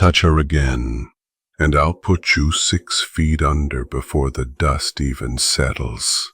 Touch her again, and I'll put you 6 feet under before the dust even settles."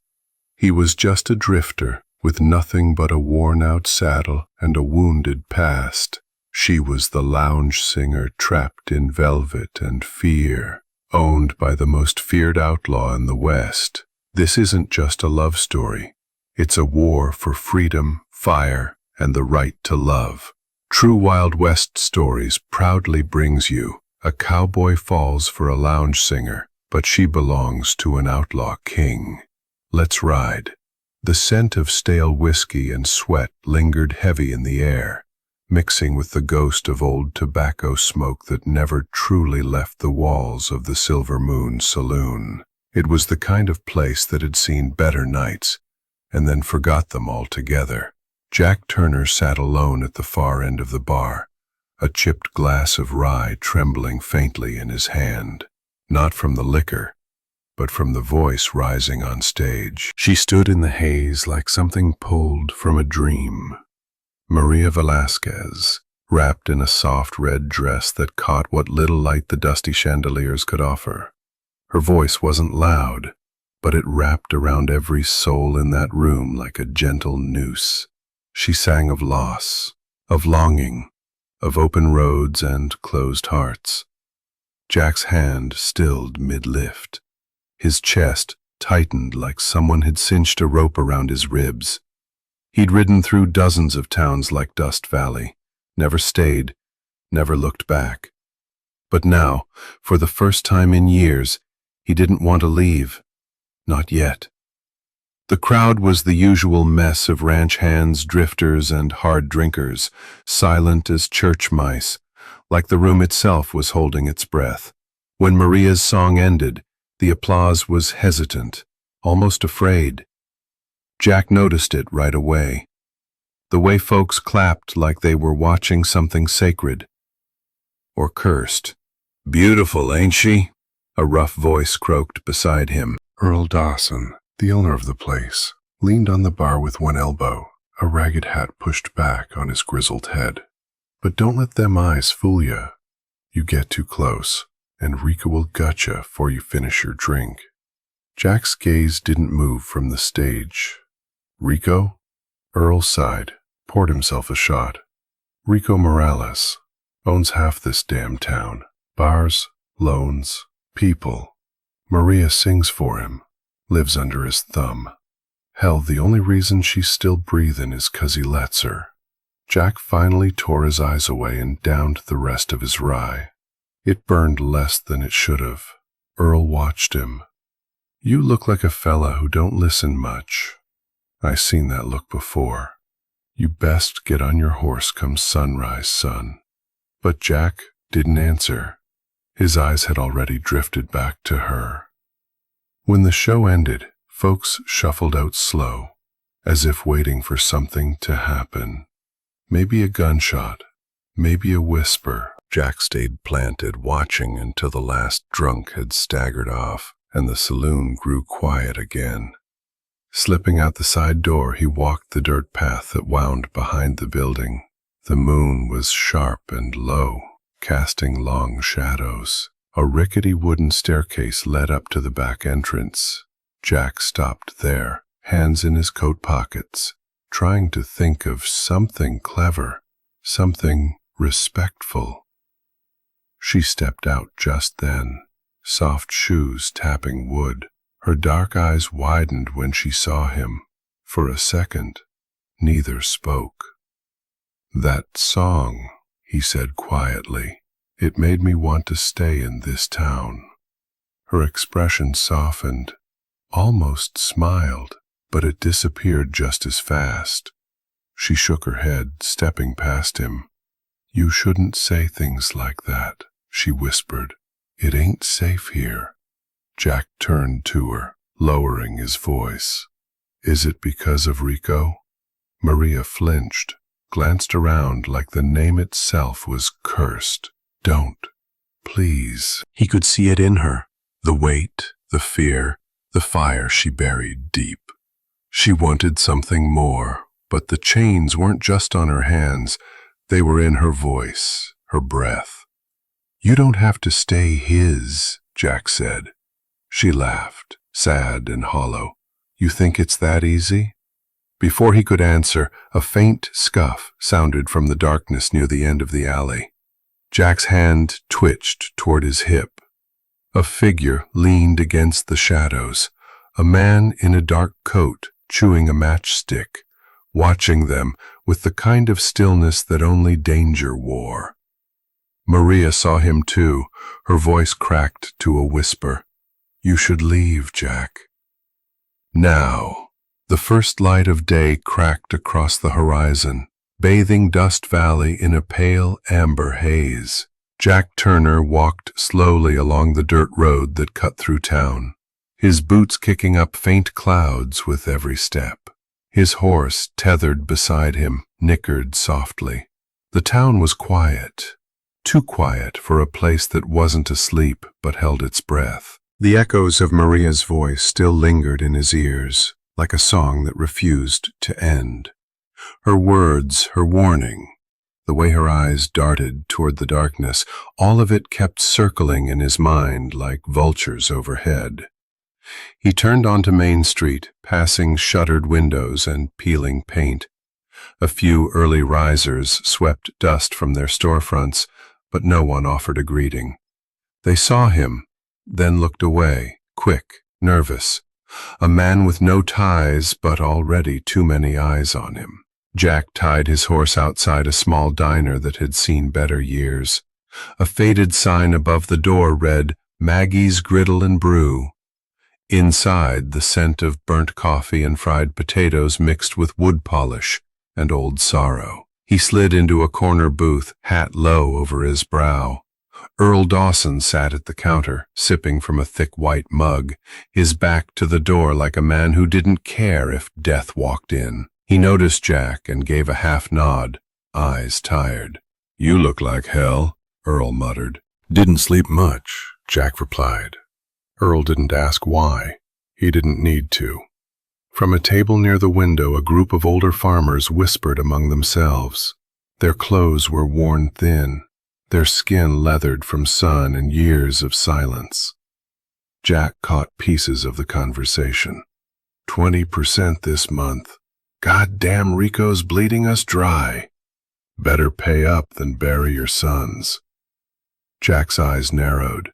He was just a drifter, with nothing but a worn-out saddle and a wounded past. She was the lounge singer trapped in velvet and fear, owned by the most feared outlaw in the West. This isn't just a love story. It's a war for freedom, fire, and the right to love. True Wild West Stories proudly brings you A Cowboy Falls for a Lounge Singer, but she belongs to an outlaw king. Let's ride. The scent of stale whiskey and sweat lingered heavy in the air, mixing with the ghost of old tobacco smoke that never truly left the walls of the Silver Moon Saloon. It was the kind of place that had seen better nights, and then forgot them altogether. Jack Turner sat alone at the far end of the bar, a chipped glass of rye trembling faintly in his hand, not from the liquor, but from the voice rising on stage. She stood in the haze like something pulled from a dream. Maria Velasquez, wrapped in a soft red dress that caught what little light the dusty chandeliers could offer. Her voice wasn't loud, but it wrapped around every soul in that room like a gentle noose. She sang of loss, of longing, of open roads and closed hearts. Jack's hand stilled mid-lift. His chest tightened like someone had cinched a rope around his ribs. He'd ridden through dozens of towns like Dust Valley, never stayed, never looked back. But now, for the first time in years, he didn't want to leave. Not yet. The crowd was the usual mess of ranch hands, drifters, and hard drinkers, silent as church mice, like the room itself was holding its breath. When Maria's song ended, the applause was hesitant, almost afraid. Jack noticed it right away. The way folks clapped like they were watching something sacred. Or cursed. "Beautiful, ain't she?" a rough voice croaked beside him. Earl Dawson, the owner of the place, leaned on the bar with one elbow, a ragged hat pushed back on his grizzled head. "But don't let them eyes fool ya. You get too close, and Rico will gut ya 'fore you finish your drink." Jack's gaze didn't move from the stage. "Rico?" Earl sighed, poured himself a shot. "Rico Morales owns half this damn town. Bars, loans, people. Maria sings for him, lives under his thumb. Hell, the only reason she's still breathing is 'cause he lets her." Jack finally tore his eyes away and downed the rest of his rye. It burned less than it should have. Earl watched him. "You look like a fella who don't listen much. I seen that look before. You best get on your horse come sunrise, son." But Jack didn't answer. His eyes had already drifted back to her. When the show ended, folks shuffled out slow, as if waiting for something to happen. Maybe a gunshot, maybe a whisper. Jack stayed planted, watching until the last drunk had staggered off and the saloon grew quiet again. Slipping out the side door, he walked the dirt path that wound behind the building. The moon was sharp and low, casting long shadows. A rickety wooden staircase led up to the back entrance. Jack stopped there, hands in his coat pockets, trying to think of something clever, something respectful. She stepped out just then, soft shoes tapping wood. Her dark eyes widened when she saw him. For a second, neither spoke. "That song," he said quietly. "It made me want to stay in this town." Her expression softened, almost smiled, but it disappeared just as fast. She shook her head, stepping past him. "You shouldn't say things like that," she whispered. "It ain't safe here." Jack turned to her, lowering his voice. "Is it because of Rico?" Maria flinched, glanced around like the name itself was cursed. "Don't. Please." He could see it in her, the weight, the fear, the fire she buried deep. She wanted something more, but the chains weren't just on her hands, they were in her voice, her breath. "You don't have to stay his," Jack said. She laughed, sad and hollow. "You think it's that easy?" Before he could answer, a faint scuff sounded from the darkness near the end of the alley. Jack's hand twitched toward his hip. A figure leaned against the shadows, a man in a dark coat chewing a matchstick, watching them with the kind of stillness that only danger wore. Maria saw him too, her voice cracked to a whisper. "You should leave, Jack." Now, the first light of day cracked across the horizon, bathing Dust Valley in a pale amber haze. Jack Turner walked slowly along the dirt road that cut through town, his boots kicking up faint clouds with every step. His horse, tethered beside him, nickered softly. The town was quiet, too quiet for a place that wasn't asleep but held its breath. The echoes of Maria's voice still lingered in his ears, like a song that refused to end. Her words, her warning, the way her eyes darted toward the darkness, all of it kept circling in his mind like vultures overhead. He turned onto Main Street, passing shuttered windows and peeling paint. A few early risers swept dust from their storefronts, but no one offered a greeting. They saw him, then looked away, quick, nervous. A man with no ties, but already too many eyes on him. Jack tied his horse outside a small diner that had seen better years. A faded sign above the door read, "Maggie's Griddle and Brew." Inside, the scent of burnt coffee and fried potatoes mixed with wood polish and old sorrow. He slid into a corner booth, hat low over his brow. Earl Dawson sat at the counter, sipping from a thick white mug, his back to the door like a man who didn't care if death walked in. He noticed Jack and gave a half nod, eyes tired. "You look like hell," Earl muttered. "Didn't sleep much," Jack replied. Earl didn't ask why. He didn't need to. From a table near the window, a group of older farmers whispered among themselves. Their clothes were worn thin, their skin leathered from sun and years of silence. Jack caught pieces of the conversation. 20% this month. Goddamn Rico's bleeding us dry. Better pay up than bury your sons. Jack's eyes narrowed.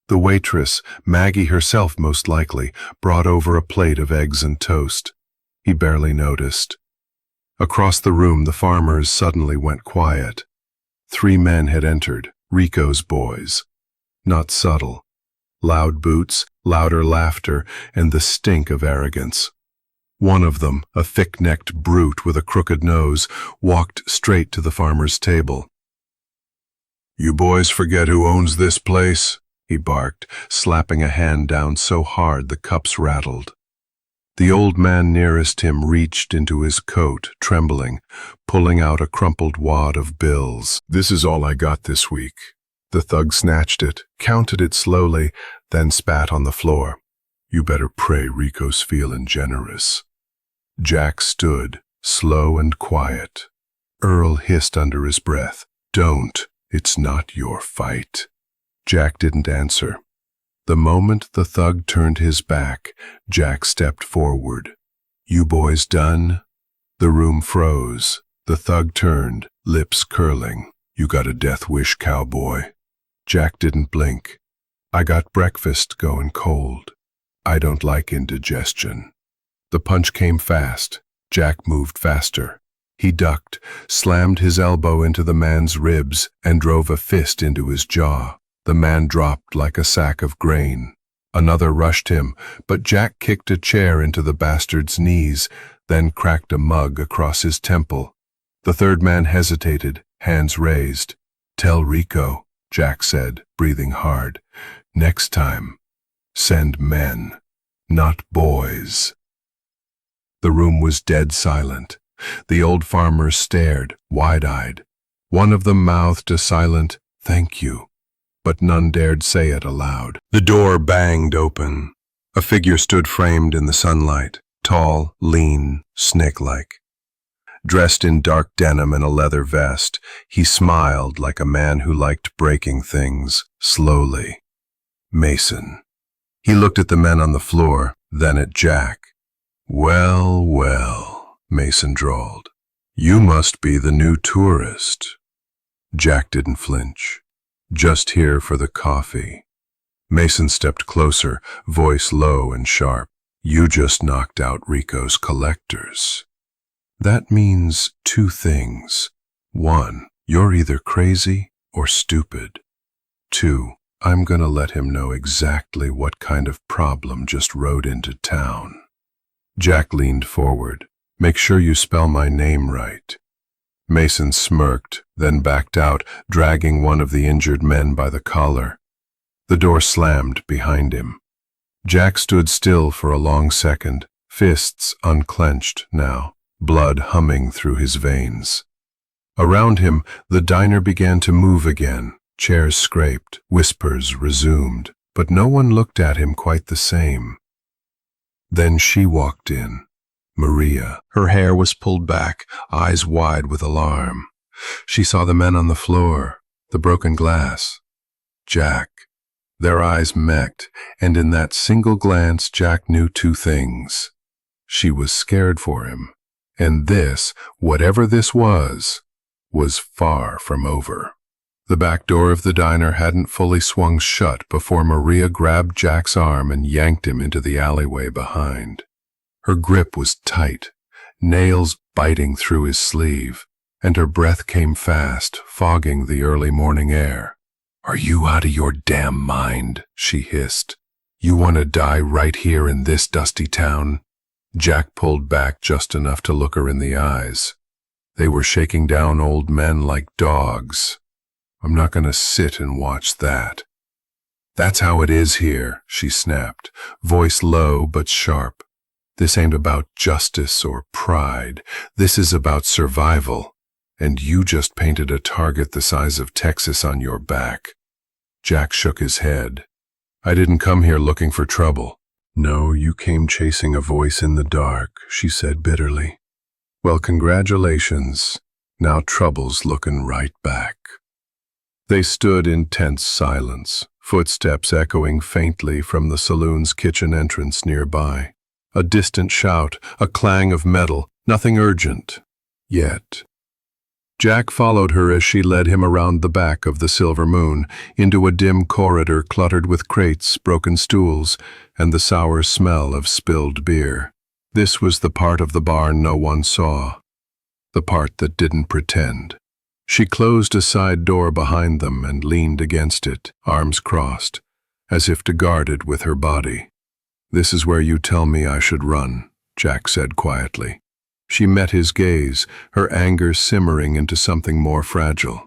The waitress, Maggie herself most likely, brought over a plate of eggs and toast. He barely noticed. Across the room, the farmers suddenly went quiet. 3 men had entered, Rico's boys. Not subtle. Loud boots, louder laughter, and the stink of arrogance. One of them, a thick-necked brute with a crooked nose, walked straight to the farmer's table. "You boys forget who owns this place?" he barked, slapping a hand down so hard the cups rattled. The old man nearest him reached into his coat, trembling, pulling out a crumpled wad of bills. "This is all I got this week." The thug snatched it, counted it slowly, then spat on the floor. "You better pray Rico's feeling generous." Jack stood, slow and quiet. Earl hissed under his breath, "Don't. It's not your fight." Jack didn't answer. The moment the thug turned his back, Jack stepped forward. "You boys done?" The room froze. The thug turned, lips curling. "You got a death wish, cowboy." Jack didn't blink. "I got breakfast going cold. I don't like indigestion." The punch came fast. Jack moved faster. He ducked, slammed his elbow into the man's ribs, and drove a fist into his jaw. The man dropped like a sack of grain. Another rushed him, but Jack kicked a chair into the bastard's knees, then cracked a mug across his temple. The third man hesitated, hands raised. "Tell Rico," Jack said, breathing hard. "Next time, send men, not boys." The room was dead silent. The old farmers stared, wide-eyed. One of them mouthed a silent, "Thank you," but none dared say it aloud. The door banged open. A figure stood framed in the sunlight, tall, lean, snake-like. dressed in dark denim and a leather vest. He smiled like a man who liked breaking things slowly. Mason. He looked at the men on the floor, then at Jack. "Well, well," Mason drawled. "You must be the new tourist." Jack didn't flinch. "Just here for the coffee." Mason stepped closer, voice low and sharp. "You just knocked out Rico's collectors. That means two things. One, you're either crazy or stupid. Two, I'm gonna let him know exactly what kind of problem just rode into town." Jack leaned forward. "Make sure you spell my name right." Mason smirked, then backed out, dragging one of the injured men by the collar. The door slammed behind him. Jack stood still for a long second, fists unclenched now, blood humming through his veins. Around him, the diner began to move again. Chairs scraped, whispers resumed, but no one looked at him quite the same. Then she walked in. Maria. Her hair was pulled back, eyes wide with alarm. She saw the men on the floor, the broken glass. Jack. Their eyes met, and in that single glance Jack knew two things. She was scared for him, and this, whatever this was far from over. The back door of the diner hadn't fully swung shut before Maria grabbed Jack's arm and yanked him into the alleyway behind. Her grip was tight, nails biting through his sleeve, and her breath came fast, fogging the early morning air. "Are you out of your damn mind?" she hissed. "You want to die right here in this dusty town?" Jack pulled back just enough to look her in the eyes. They were shaking down old men like dogs. "I'm not going to sit and watch that." "That's how it is here," she snapped, voice low but sharp. "This ain't about justice or pride. This is about survival. And you just painted a target the size of Texas on your back." Jack shook his head. "I didn't come here looking for trouble." "No, you came chasing a voice in the dark," she said bitterly. "Well, congratulations. Now trouble's looking right back." They stood in tense silence, footsteps echoing faintly from the saloon's kitchen entrance nearby. A distant shout, a clang of metal, nothing urgent. Yet. Jack followed her as she led him around the back of the Silver Moon, into a dim corridor cluttered with crates, broken stools, and the sour smell of spilled beer. This was the part of the barn no one saw, the part that didn't pretend. She closed a side door behind them and leaned against it, arms crossed, as if to guard it with her body. "This is where you tell me I should run," Jack said quietly. She met his gaze, her anger simmering into something more fragile.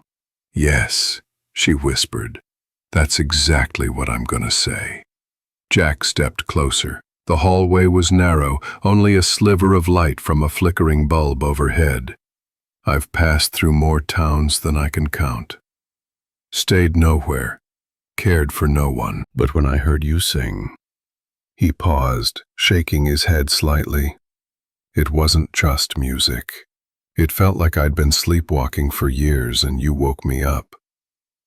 "Yes," she whispered. "That's exactly what I'm gonna say." Jack stepped closer. The hallway was narrow, only a sliver of light from a flickering bulb overhead. "I've passed through more towns than I can count. Stayed nowhere, cared for no one. But when I heard you sing..." He paused, shaking his head slightly. "It wasn't just music. It felt like I'd been sleepwalking for years and you woke me up."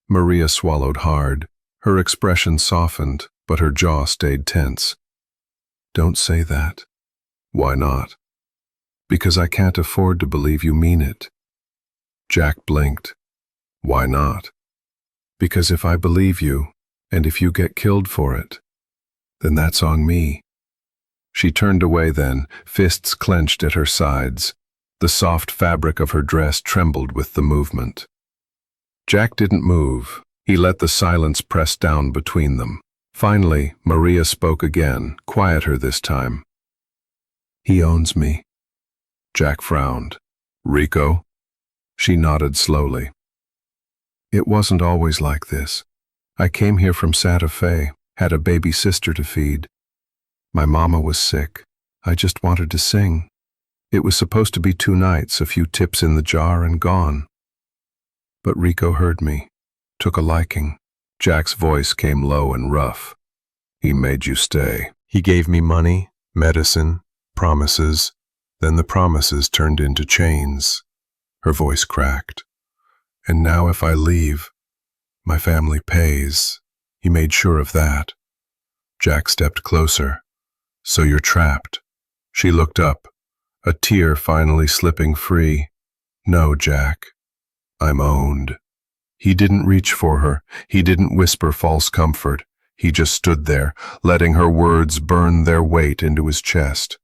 Maria swallowed hard. Her expression softened, but her jaw stayed tense. "Don't say that." "Why not?" "Because I can't afford to believe you mean it." Jack blinked. "Why not?" "Because if I believe you, and if you get killed for it, then that's on me." She turned away then, fists clenched at her sides. The soft fabric of her dress trembled with the movement. Jack didn't move. He let the silence press down between them. Finally, Maria spoke again, quieter this time. "He owns me." Jack frowned. "Rico?" She nodded slowly. "It wasn't always like this. I came here from Santa Fe, had a baby sister to feed. My mama was sick. I just wanted to sing. It was supposed to be 2 nights, a few tips in the jar and gone. But Rico heard me, took a liking." Jack's voice came low and rough. "He made you stay." "He gave me money, medicine, promises. Then the promises turned into chains. Her voice cracked. And now if I leave, my family pays. He made sure of that. Jack stepped closer. So you're trapped. She looked up, a tear finally slipping free. No, Jack. I'm owned. He didn't reach for her. He didn't whisper false comfort. He just stood there, letting her words burn their weight into his chest.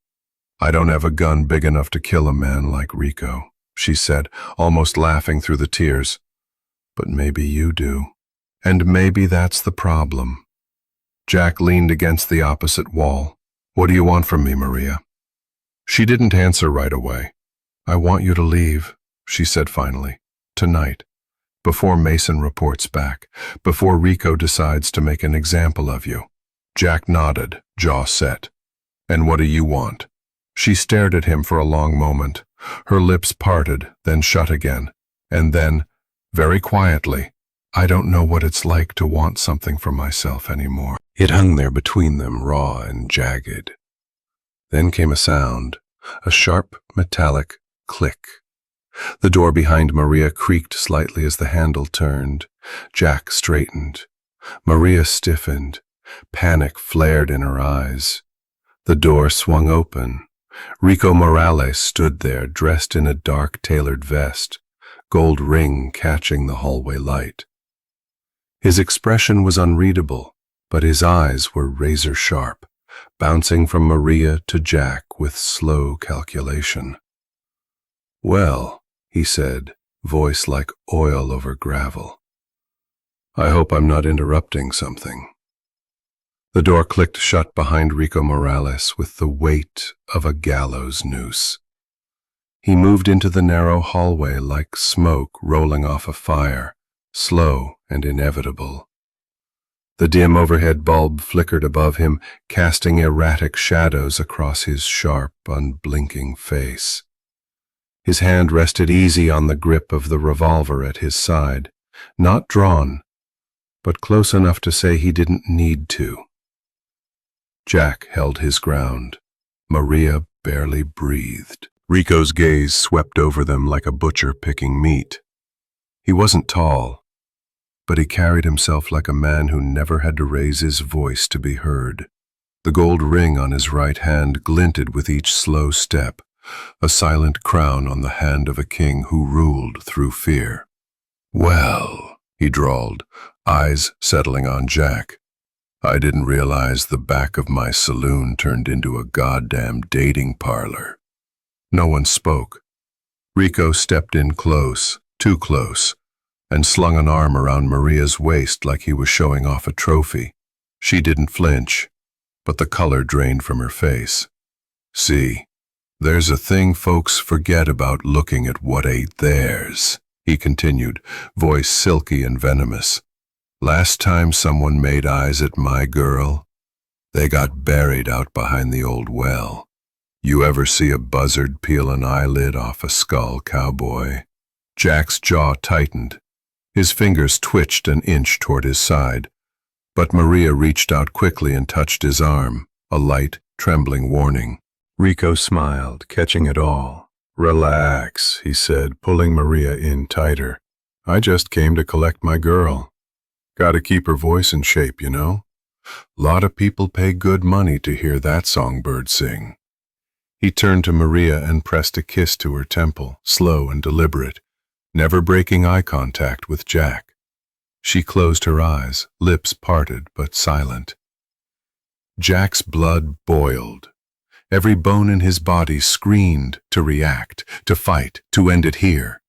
I don't have a gun big enough to kill a man like Rico, she said, almost laughing through the tears. But maybe you do. And maybe that's the problem. Jack leaned against the opposite wall. What do you want from me, Maria? She didn't answer right away. I want you to leave, she said finally. Tonight. Before Mason reports back. Before Rico decides to make an example of you. Jack nodded, jaw set. And what do you want? She stared at him for a long moment. Her lips parted, then shut again. And then, very quietly, I don't know what it's like to want something for myself anymore. It hung there between them, raw and jagged. Then came a sound, a sharp, metallic click. The door behind Maria creaked slightly as the handle turned. Jack straightened. Maria stiffened. Panic flared in her eyes. The door swung open. Rico Morales stood there, dressed in a dark tailored vest, gold ring catching the hallway light. His expression was unreadable, but his eyes were razor sharp, bouncing from Maria to Jack with slow calculation. Well, he said, voice like oil over gravel. I hope I'm not interrupting something. The door clicked shut behind Rico Morales with the weight of a gallows noose. He moved into the narrow hallway like smoke rolling off a fire, slow and inevitable. The dim overhead bulb flickered above him, casting erratic shadows across his sharp, unblinking face. His hand rested easy on the grip of the revolver at his side, not drawn, but close enough to say he didn't need to. Jack held his ground. Maria barely breathed. Rico's gaze swept over them like a butcher picking meat. He wasn't tall, but he carried himself like a man who never had to raise his voice to be heard. The gold ring on his right hand glinted with each slow step, a silent crown on the hand of a king who ruled through fear. Well, he drawled, eyes settling on Jack. I didn't realize the back of my saloon turned into a goddamn dating parlor. No one spoke. Rico stepped in close, too close, and slung an arm around Maria's waist like he was showing off a trophy. She didn't flinch, but the color drained from her face. See, there's a thing folks forget about looking at what ain't theirs, he continued, voice silky and venomous. Last time someone made eyes at my girl, they got buried out behind the old well. You ever see a buzzard peel an eyelid off a skull, Cowboy? Jack's jaw tightened. His fingers twitched an inch toward his side, but Maria reached out quickly and touched his arm, a light, trembling warning. Rico smiled, catching it all. Relax, he said, pulling Maria in tighter. I just came to collect my girl. Gotta keep her voice in shape, you know? Lot of people pay good money to hear that songbird sing. He turned to Maria and pressed a kiss to her temple, slow and deliberate, never breaking eye contact with Jack. She closed her eyes, lips parted but silent. Jack's blood boiled. Every bone in his body screamed to react, to fight, to end it here.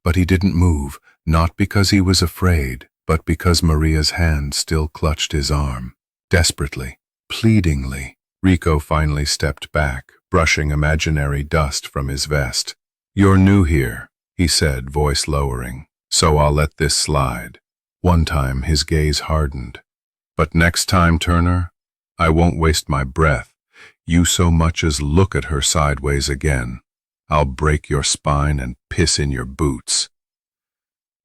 But he didn't move, not because he was afraid, but because Maria's hand still clutched his arm. Desperately, pleadingly, Rico finally stepped back, brushing imaginary dust from his vest. You're new here, he said, voice lowering, so I'll let this slide. One time his gaze hardened. But next time, Turner, I won't waste my breath. You so much as look at her sideways again. I'll break your spine and piss in your boots.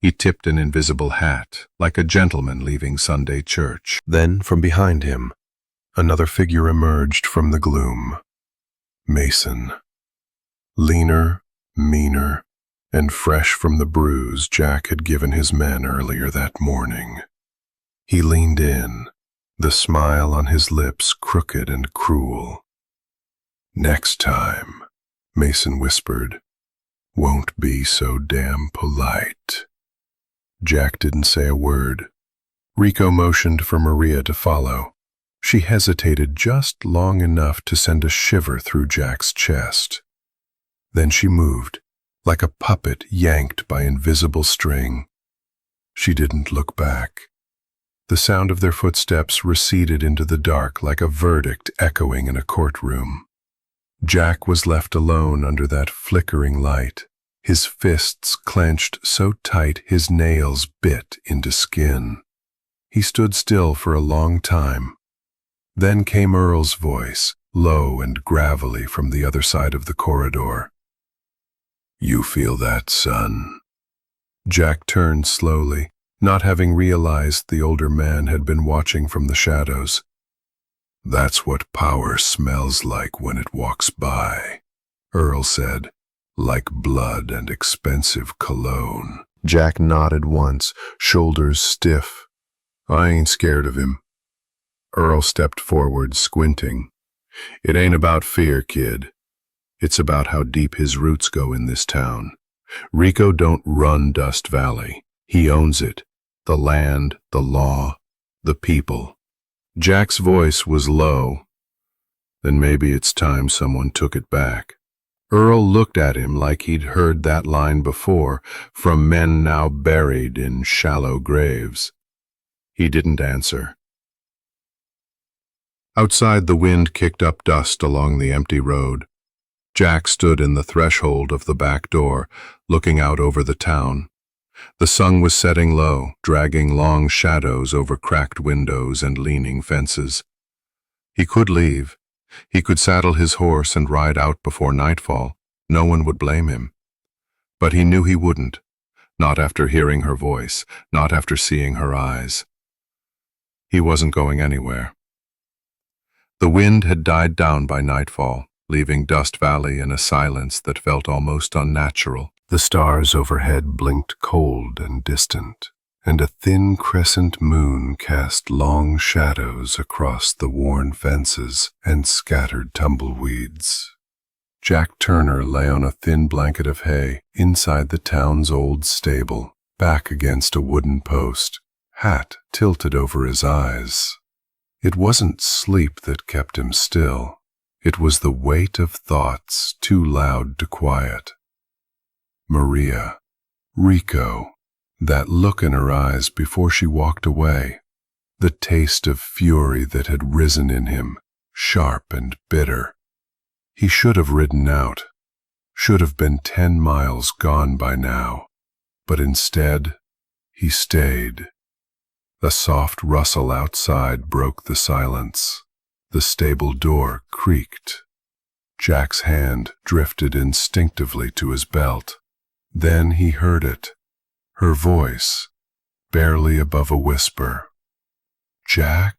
He tipped an invisible hat, like a gentleman leaving Sunday church. Then, from behind him, another figure emerged from the gloom. Mason. Leaner, meaner, and fresh from the bruise Jack had given his men earlier that morning. He leaned in, the smile on his lips crooked and cruel. "Next time," Mason whispered, "won't be so damn polite." Jack didn't say a word. Rico motioned for Maria to follow. She hesitated just long enough to send a shiver through Jack's chest. Then she moved, like a puppet yanked by invisible string. She didn't look back. The sound of their footsteps receded into the dark like a verdict echoing in a courtroom. Jack was left alone under that flickering light, his fists clenched so tight his nails bit into skin. He stood still for a long time. Then came Earl's voice, low and gravelly from the other side of the corridor. "You feel that, son?" Jack turned slowly, not having realized the older man had been watching from the shadows. "That's what power smells like when it walks by," Earl said, "like blood and expensive cologne." Jack nodded once, shoulders stiff. "I ain't scared of him." Earl stepped forward, squinting. "It ain't about fear, kid. It's about how deep his roots go in this town. Rico don't run Dust Valley. He owns it. The land, the law, the people." Jack's voice was low. "Then maybe it's time someone took it back." Earl looked at him like he'd heard that line before, from men now buried in shallow graves. He didn't answer. Outside, the wind kicked up dust along the empty road. Jack stood in the threshold of the back door, looking out over the town. The sun was setting low, dragging long shadows over cracked windows and leaning fences. He could leave. He could saddle his horse and ride out before nightfall. No one would blame him. But he knew he wouldn't, not after hearing her voice, not after seeing her eyes. He wasn't going anywhere. The wind had died down by nightfall, leaving Dust Valley in a silence that felt almost unnatural. The stars overhead blinked cold and distant, and a thin crescent moon cast long shadows across the worn fences and scattered tumbleweeds. Jack Turner lay on a thin blanket of hay inside the town's old stable, back against a wooden post, hat tilted over his eyes. It wasn't sleep that kept him still. It was the weight of thoughts too loud to quiet. Maria, Rico, that look in her eyes before she walked away, the taste of fury that had risen in him, sharp and bitter. He should have ridden out, should have been 10 miles gone by now, but instead, he stayed. A soft rustle outside broke the silence. The stable door creaked. Jack's hand drifted instinctively to his belt. Then he heard it, her voice, barely above a whisper. "Jack?"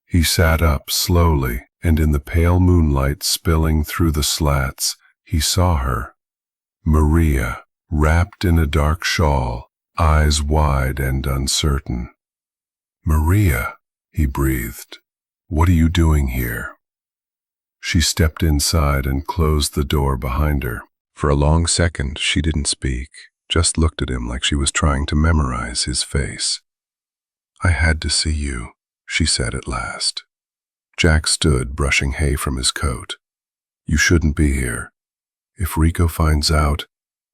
He sat up slowly, and in the pale moonlight spilling through the slats, he saw her. Maria, wrapped in a dark shawl, eyes wide and uncertain. "Maria," he breathed, "what are you doing here?" She stepped inside and closed the door behind her. For a long second, she didn't speak, just looked at him like she was trying to memorize his face. "I had to see you," she said at last. Jack stood, brushing hay from his coat. "You shouldn't be here. If Rico finds out,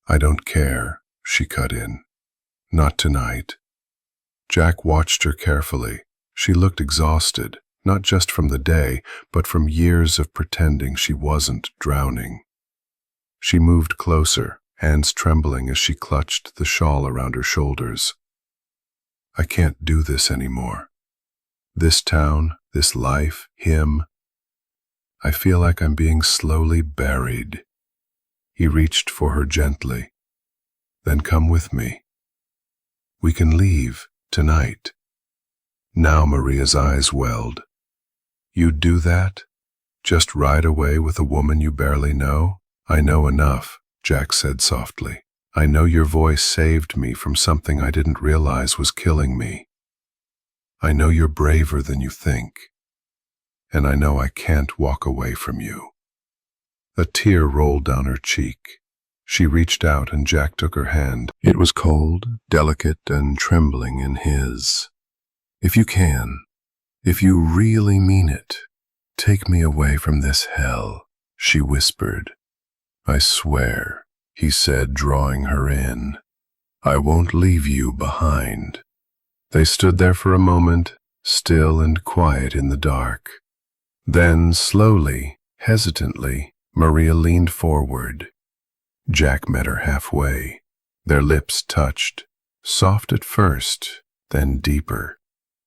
I don't care," she cut in. "Not tonight." Jack watched her carefully. She looked exhausted, not just from the day, but from years of pretending she wasn't drowning. She moved closer, hands trembling as she clutched the shawl around her shoulders. "I can't do this anymore. This town, this life, him. I feel like I'm being slowly buried." He reached for her gently. "Then come with me. We can leave tonight." Now Maria's eyes welled. "You'd do that? Just ride away with a woman you barely know? "I know enough," Jack said softly. "I know your voice saved me from something I didn't realize was killing me. I know you're braver than you think, and I know I can't walk away from you." A tear rolled down her cheek. She reached out and Jack took her hand. It was cold, delicate, and trembling in his. "If you can, if you really mean it, take me away from this hell," she whispered. "I swear," he said, drawing her in. "I won't leave you behind." They stood there for a moment, still and quiet in the dark. Then, slowly, hesitantly, Maria leaned forward. Jack met her halfway. Their lips touched, soft at first, then deeper.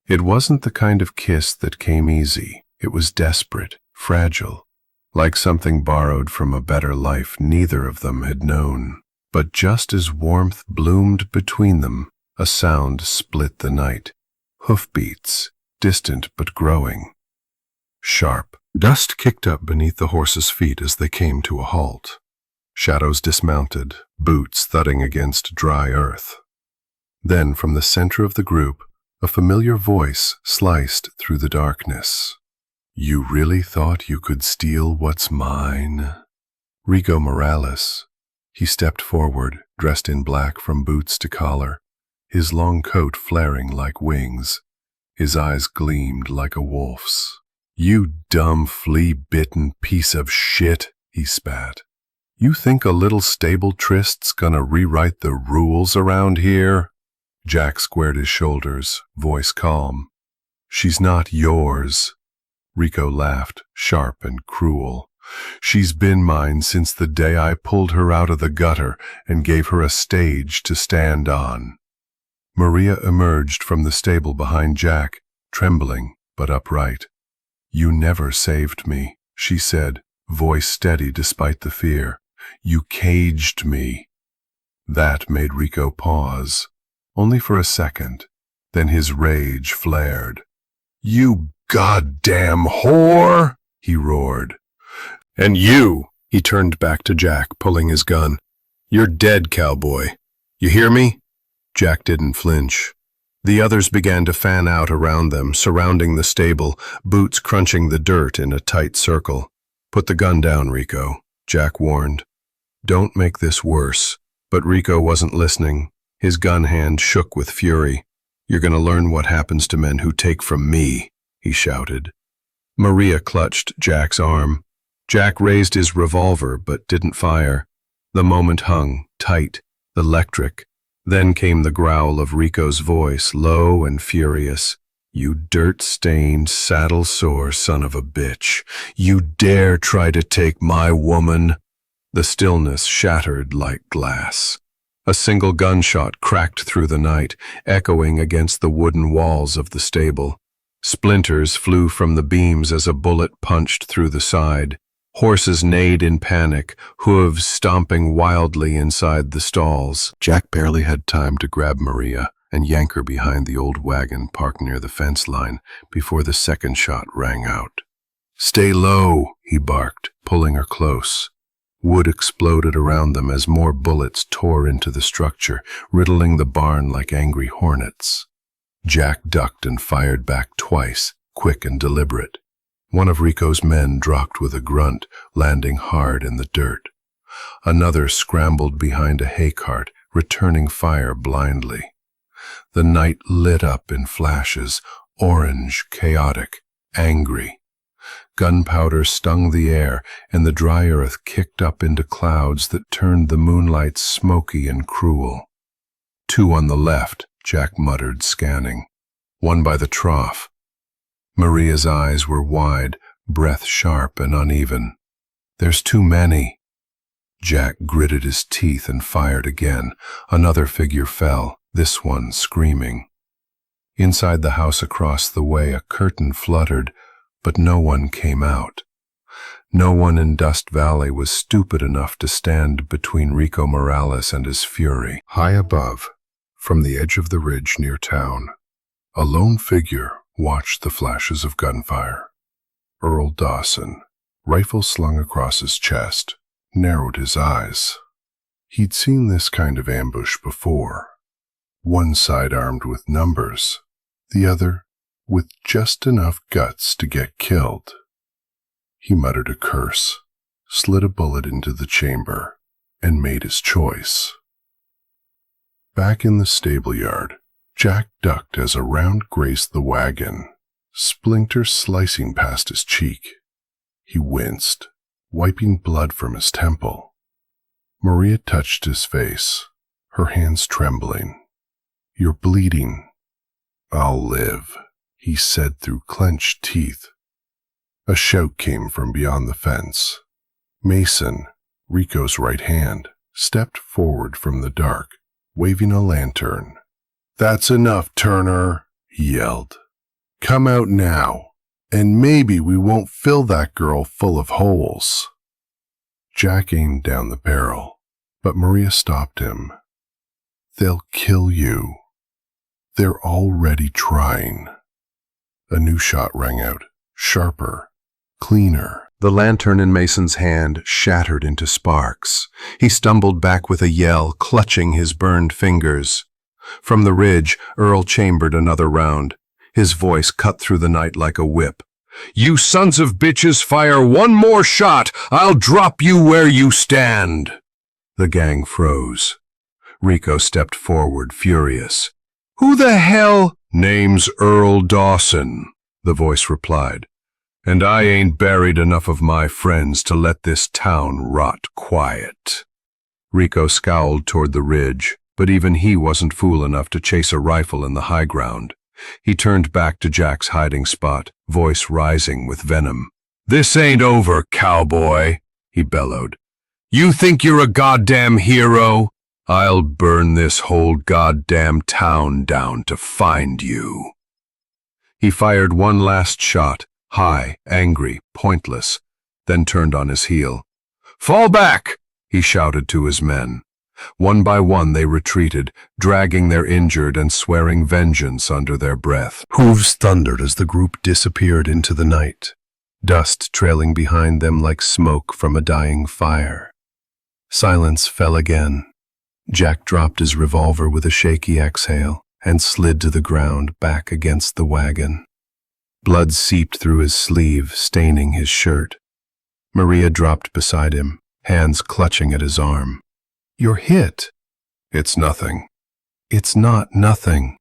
It wasn't the kind of kiss that came easy. It was desperate, fragile, like something borrowed from a better life neither of them had known. But just as warmth bloomed between them, a sound split the night. Hoofbeats, distant but growing. Sharp. Dust kicked up beneath the horses' feet as they came to a halt. Shadows dismounted, boots thudding against dry earth. Then, from the center of the group, a familiar voice sliced through the darkness. "You really thought you could steal what's mine?" Rico Morales. He stepped forward, dressed in black from boots to collar, his long coat flaring like wings. His eyes gleamed like a wolf's. "You dumb, flea-bitten piece of shit," he spat. "You think a little stable tryst's gonna rewrite the rules around here?" Jack squared his shoulders, voice calm. "She's not yours." Rico laughed, sharp and cruel. "She's been mine since the day I pulled her out of the gutter and gave her a stage to stand on." Maria emerged from the stable behind Jack, trembling but upright. "You never saved me," she said, voice steady despite the fear. "You caged me." That made Rico pause, only for a second. Then his rage flared. "You goddamn whore!" he roared. "And you," he turned back to Jack, pulling his gun. "You're dead, cowboy. You hear me?" Jack didn't flinch. The others began to fan out around them, surrounding the stable, boots crunching the dirt in a tight circle. "Put the gun down, Rico," Jack warned. "Don't make this worse." But Rico wasn't listening. His gun hand shook with fury. "You're gonna learn what happens to men who take from me," he shouted. Maria clutched Jack's arm. Jack raised his revolver but didn't fire. The moment hung, tight, electric. Then came the growl of Rico's voice, low and furious. "You dirt-stained, saddle-sore son of a bitch. You dare try to take my woman?" The stillness shattered like glass. A single gunshot cracked through the night, echoing against the wooden walls of the stable. Splinters flew from the beams as a bullet punched through the side. Horses neighed in panic, hooves stomping wildly inside the stalls. Jack barely had time to grab Maria and yank her behind the old wagon parked near the fence line before the second shot rang out. "Stay low," he barked, pulling her close. Wood exploded around them as more bullets tore into the structure, riddling the barn like angry hornets. Jack ducked and fired back twice, quick and deliberate. One of Rico's men dropped with a grunt, landing hard in the dirt. Another scrambled behind a hay cart, returning fire blindly. The night lit up in flashes, orange, chaotic, angry. Gunpowder stung the air, and the dry earth kicked up into clouds that turned the moonlight smoky and cruel. "Two on the left," Jack muttered, scanning. "One by the trough." Maria's eyes were wide, breath sharp and uneven. "There's too many." Jack gritted his teeth and fired again. Another figure fell, this one screaming. Inside the house across the way, a curtain fluttered, but no one came out. No one in Dust Valley was stupid enough to stand between Rico Morales and his fury. High above, from the edge of the ridge near town, a lone figure watched the flashes of gunfire. Earl Dawson, rifle slung across his chest, narrowed his eyes. He'd seen this kind of ambush before. One side armed with numbers, the other with just enough guts to get killed. He muttered a curse, slid a bullet into the chamber, and made his choice. Back in the stable yard, Jack ducked as a round grazed the wagon, splinter slicing past his cheek. He winced, wiping blood from his temple. Maria touched his face, her hands trembling. "You're bleeding." "I'll live," he said through clenched teeth. A shout came from beyond the fence. Mason, Rico's right hand, stepped forward from the dark, waving a lantern. "That's enough, Turner," he yelled. "Come out now, and maybe we won't fill that girl full of holes." Jack aimed down the barrel, but Maria stopped him. "They'll kill you. They're already trying." A new shot rang out, sharper, cleaner. The lantern in Mason's hand shattered into sparks. He stumbled back with a yell, clutching his burned fingers. From the ridge, Earl chambered another round. His voice cut through the night like a whip. "You sons of bitches, fire one more shot! I'll drop you where you stand!" The gang froze. Rico stepped forward, furious. "Who the hell?" "Name's Earl Dawson," the voice replied. "And I ain't buried enough of my friends to let this town rot quiet." Rico scowled toward the ridge, but even he wasn't fool enough to chase a rifle in the high ground. He turned back to Jack's hiding spot, voice rising with venom. "This ain't over, cowboy," he bellowed. "You think you're a goddamn hero? I'll burn this whole goddamn town down to find you." He fired one last shot, high, angry, pointless, then turned on his heel. "Fall back!" he shouted to his men. One by one they retreated, dragging their injured and swearing vengeance under their breath. Hooves thundered as the group disappeared into the night, dust trailing behind them like smoke from a dying fire. Silence fell again. Jack dropped his revolver with a shaky exhale and slid to the ground back against the wagon. Blood seeped through his sleeve, staining his shirt. Maria dropped beside him, hands clutching at his arm. "You're hit." "It's nothing." "It's not nothing."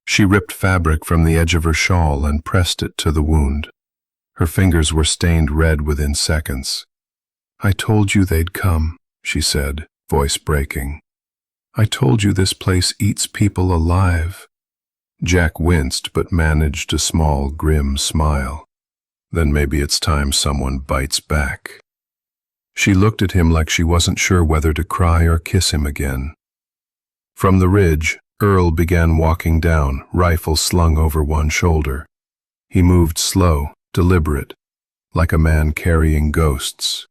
She ripped fabric from the edge of her shawl and pressed it to the wound. Her fingers were stained red within seconds. "I told you they'd come," she said, voice breaking. "I told you this place eats people alive." Jack winced but managed a small, grim smile. "Then maybe it's time someone bites back." She looked at him like she wasn't sure whether to cry or kiss him again. From the ridge, Earl began walking down, rifle slung over one shoulder. He moved slow, deliberate, like a man carrying ghosts.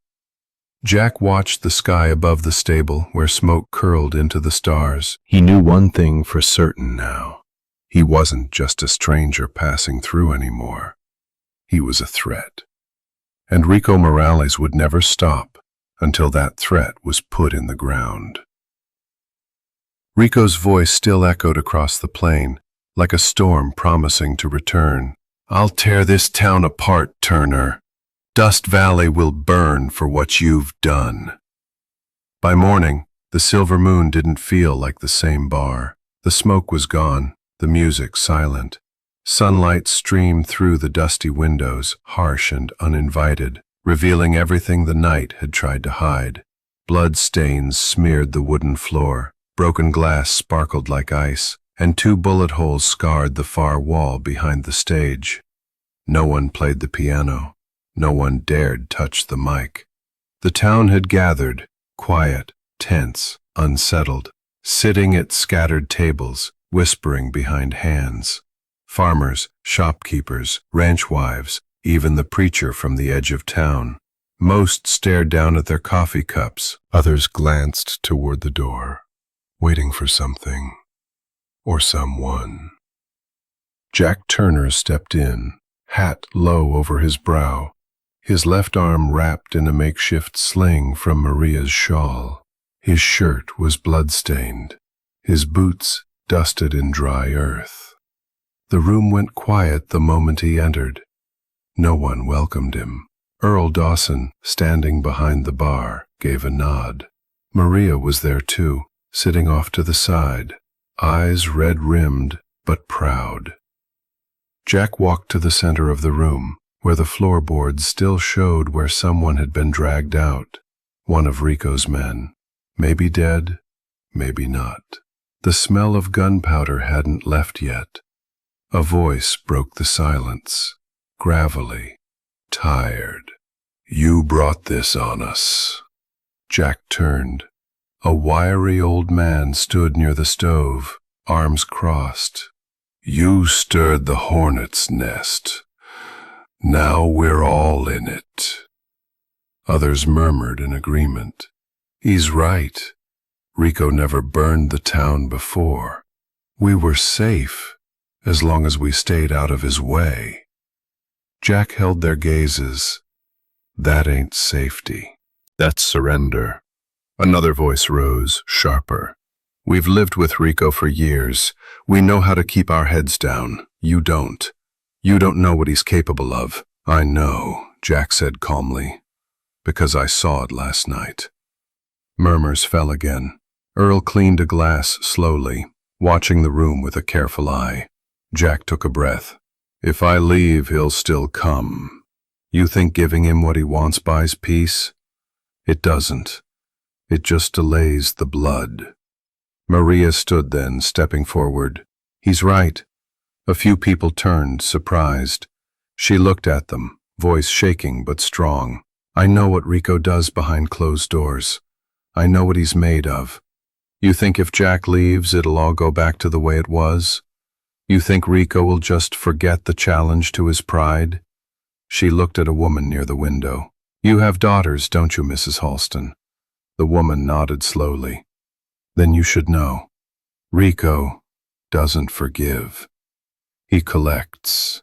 Jack watched the sky above the stable where smoke curled into the stars. He knew one thing for certain now. He wasn't just a stranger passing through anymore. He was a threat. And Rico Morales would never stop until that threat was put in the ground. Rico's voice still echoed across the plain, like a storm promising to return. "I'll tear this town apart, Turner. Dust Valley will burn for what you've done." By morning, the silver moon didn't feel like the same bar. The smoke was gone, the music silent. Sunlight streamed through the dusty windows, harsh and uninvited, revealing everything the night had tried to hide. Blood stains smeared the wooden floor, broken glass sparkled like ice, and 2 bullet holes scarred the far wall behind the stage. No one played the piano. No one dared touch the mic. The town had gathered, quiet, tense, unsettled, sitting at scattered tables, whispering behind hands. Farmers, shopkeepers, ranch wives, even the preacher from the edge of town. Most stared down at their coffee cups. Others glanced toward the door, waiting for something or someone. Jack Turner stepped in, hat low over his brow. his left arm wrapped in a makeshift sling from Maria's shawl. His shirt was blood-stained, his boots dusted in dry earth. The room went quiet the moment he entered. No one welcomed him. Earl Dawson, standing behind the bar, gave a nod. Maria was there too, sitting off to the side, eyes red-rimmed but proud. Jack walked to the center of the room, where the floorboards still showed where someone had been dragged out, one of Rico's men. Maybe dead, maybe not. The smell of gunpowder hadn't left yet. A voice broke the silence, gravelly, tired. "You brought this on us." Jack turned. A wiry old man stood near the stove, arms crossed. "You stirred the hornet's nest. Now we're all in it." Others murmured in agreement. "He's right. Rico never burned the town before. We were safe, as long as we stayed out of his way." Jack held their gazes. "That ain't safety. That's surrender." Another voice rose, sharper. "We've lived with Rico for years. We know how to keep our heads down. You don't. You don't know what he's capable of." "I know," Jack said calmly, "because I saw it last night." Murmurs fell again. Earl cleaned a glass slowly, watching the room with a careful eye. Jack took a breath. "If I leave, he'll still come. You think giving him what he wants buys peace? It doesn't. It just delays the blood." Maria stood then, stepping forward. "He's right." A few people turned, surprised. She looked at them, voice shaking but strong. "I know what Rico does behind closed doors. I know what he's made of. You think if Jack leaves, it'll all go back to the way it was? You think Rico will just forget the challenge to his pride?" She looked at a woman near the window. "You have daughters, don't you, Mrs. Halston?" The woman nodded slowly. "Then you should know. Rico doesn't forgive. He collects."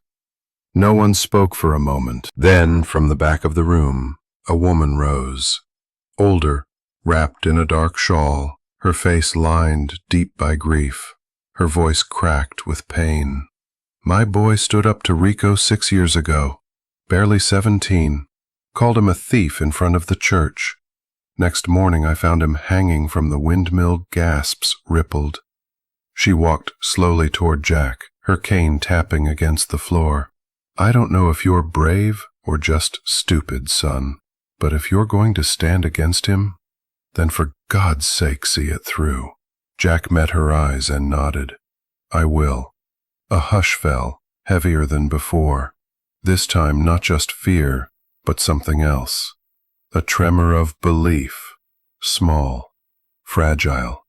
No one spoke for a moment. Then, from the back of the room, a woman rose. Older, wrapped in a dark shawl, her face lined deep by grief, her voice cracked with pain. "My boy stood up to Rico 6 years ago, barely 17, called him a thief in front of the church. Next morning I found him hanging from the windmill. Gasps rippled." She walked slowly toward Jack, her cane tapping against the floor. "I don't know if you're brave or just stupid, son, but if you're going to stand against him, then for God's sake see it through." Jack met her eyes and nodded. "I will." A hush fell, heavier than before. This time not just fear, but something else. A tremor of belief. Small, fragile.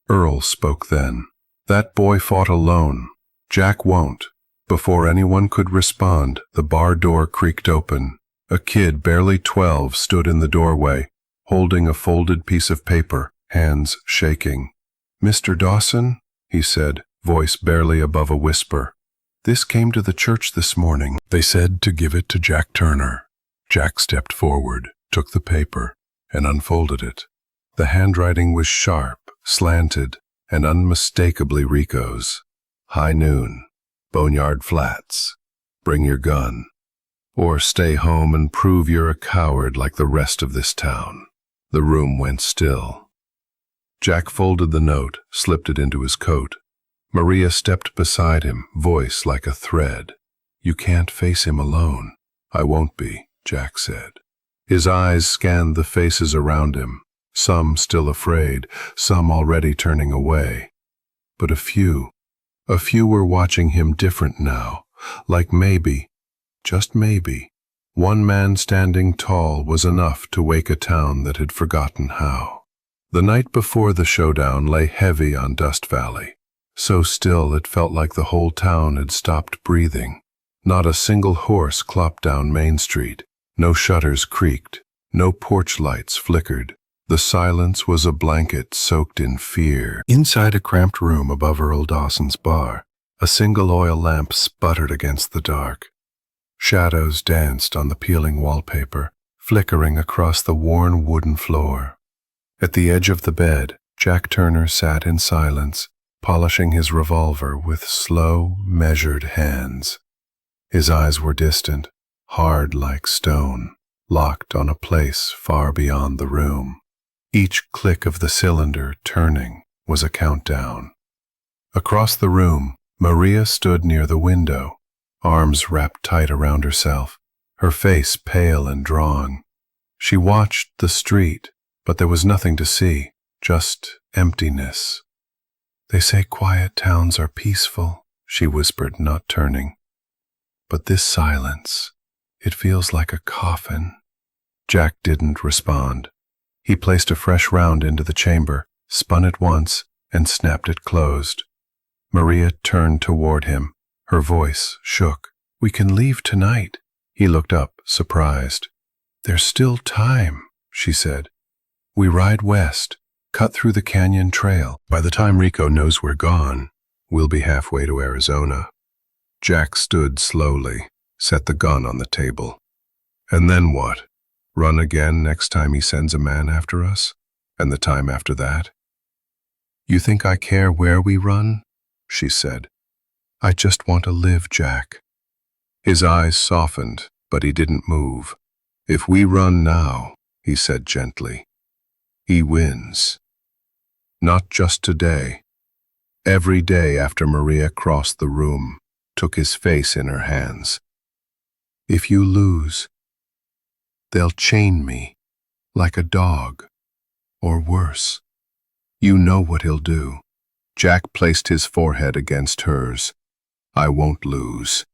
Earl spoke then. "That boy fought alone. Jack won't." Before anyone could respond, the bar door creaked open. A kid, barely 12, stood in the doorway, holding a folded piece of paper, hands shaking. "Mr. Dawson," he said, voice barely above a whisper. "This came to the church this morning. They said to give it to Jack Turner." Jack stepped forward, took the paper, and unfolded it. The handwriting was sharp, slanted, and unmistakably Rico's. "High noon. Boneyard Flats. Bring your gun. Or stay home and prove you're a coward like the rest of this town." The room went still. Jack folded the note, slipped it into his coat. Maria stepped beside him, voice like a thread. "You can't face him alone." "I won't be," Jack said. His eyes scanned the faces around him, some still afraid, some already turning away. But a few were watching him different now, like maybe, just maybe, one man standing tall was enough to wake a town that had forgotten how. The night before the showdown lay heavy on Dust Valley, so still it felt like the whole town had stopped breathing. Not a single horse clopped down Main Street, no shutters creaked, no porch lights flickered. The silence was a blanket soaked in fear. Inside a cramped room above Earl Dawson's bar, a single oil lamp sputtered against the dark. Shadows danced on the peeling wallpaper, flickering across the worn wooden floor. At the edge of the bed, Jack Turner sat in silence, polishing his revolver with slow, measured hands. His eyes were distant, hard like stone, locked on a place far beyond the room. Each click of the cylinder turning was a countdown. Across the room, Maria stood near the window, arms wrapped tight around herself, her face pale and drawn. She watched the street, but there was nothing to see, just emptiness. "They say quiet towns are peaceful," she whispered, not turning. "But this silence, it feels like a coffin." Jack didn't respond. He placed a fresh round into the chamber, spun it once, and snapped it closed. Maria turned toward him. Her voice shook. "We can leave tonight." He looked up, surprised. "There's still time," she said. "We ride west, cut through the canyon trail. By the time Rico knows we're gone, we'll be halfway to Arizona." Jack stood slowly, set the gun on the table. "And then what? Run again next time he sends a man after us? And the time after that?" "You think I care where we run?" she said. "I just want to live, Jack." His eyes softened, but he didn't move. "If we run now," he said gently, "he wins. Not just today. Every day after Maria crossed the room, took his face in her hands. If you lose, they'll chain me, like a dog, or worse. You know what he'll do." Jack placed his forehead against hers. "I won't lose."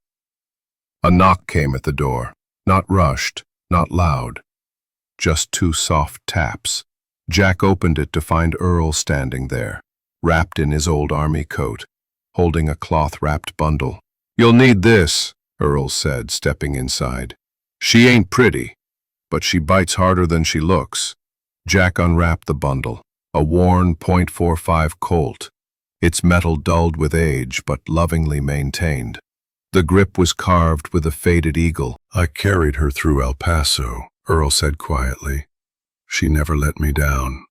A knock came at the door, not rushed, not loud, just two soft taps. Jack opened it to find Earl standing there, wrapped in his old army coat, holding a cloth-wrapped bundle. "You'll need this," Earl said, stepping inside. "She ain't pretty, but she bites harder than she looks." Jack unwrapped the bundle, a worn .45 Colt, its metal dulled with age but lovingly maintained. The grip was carved with a faded eagle. "I carried her through El Paso," Earl said quietly. "She never let me down."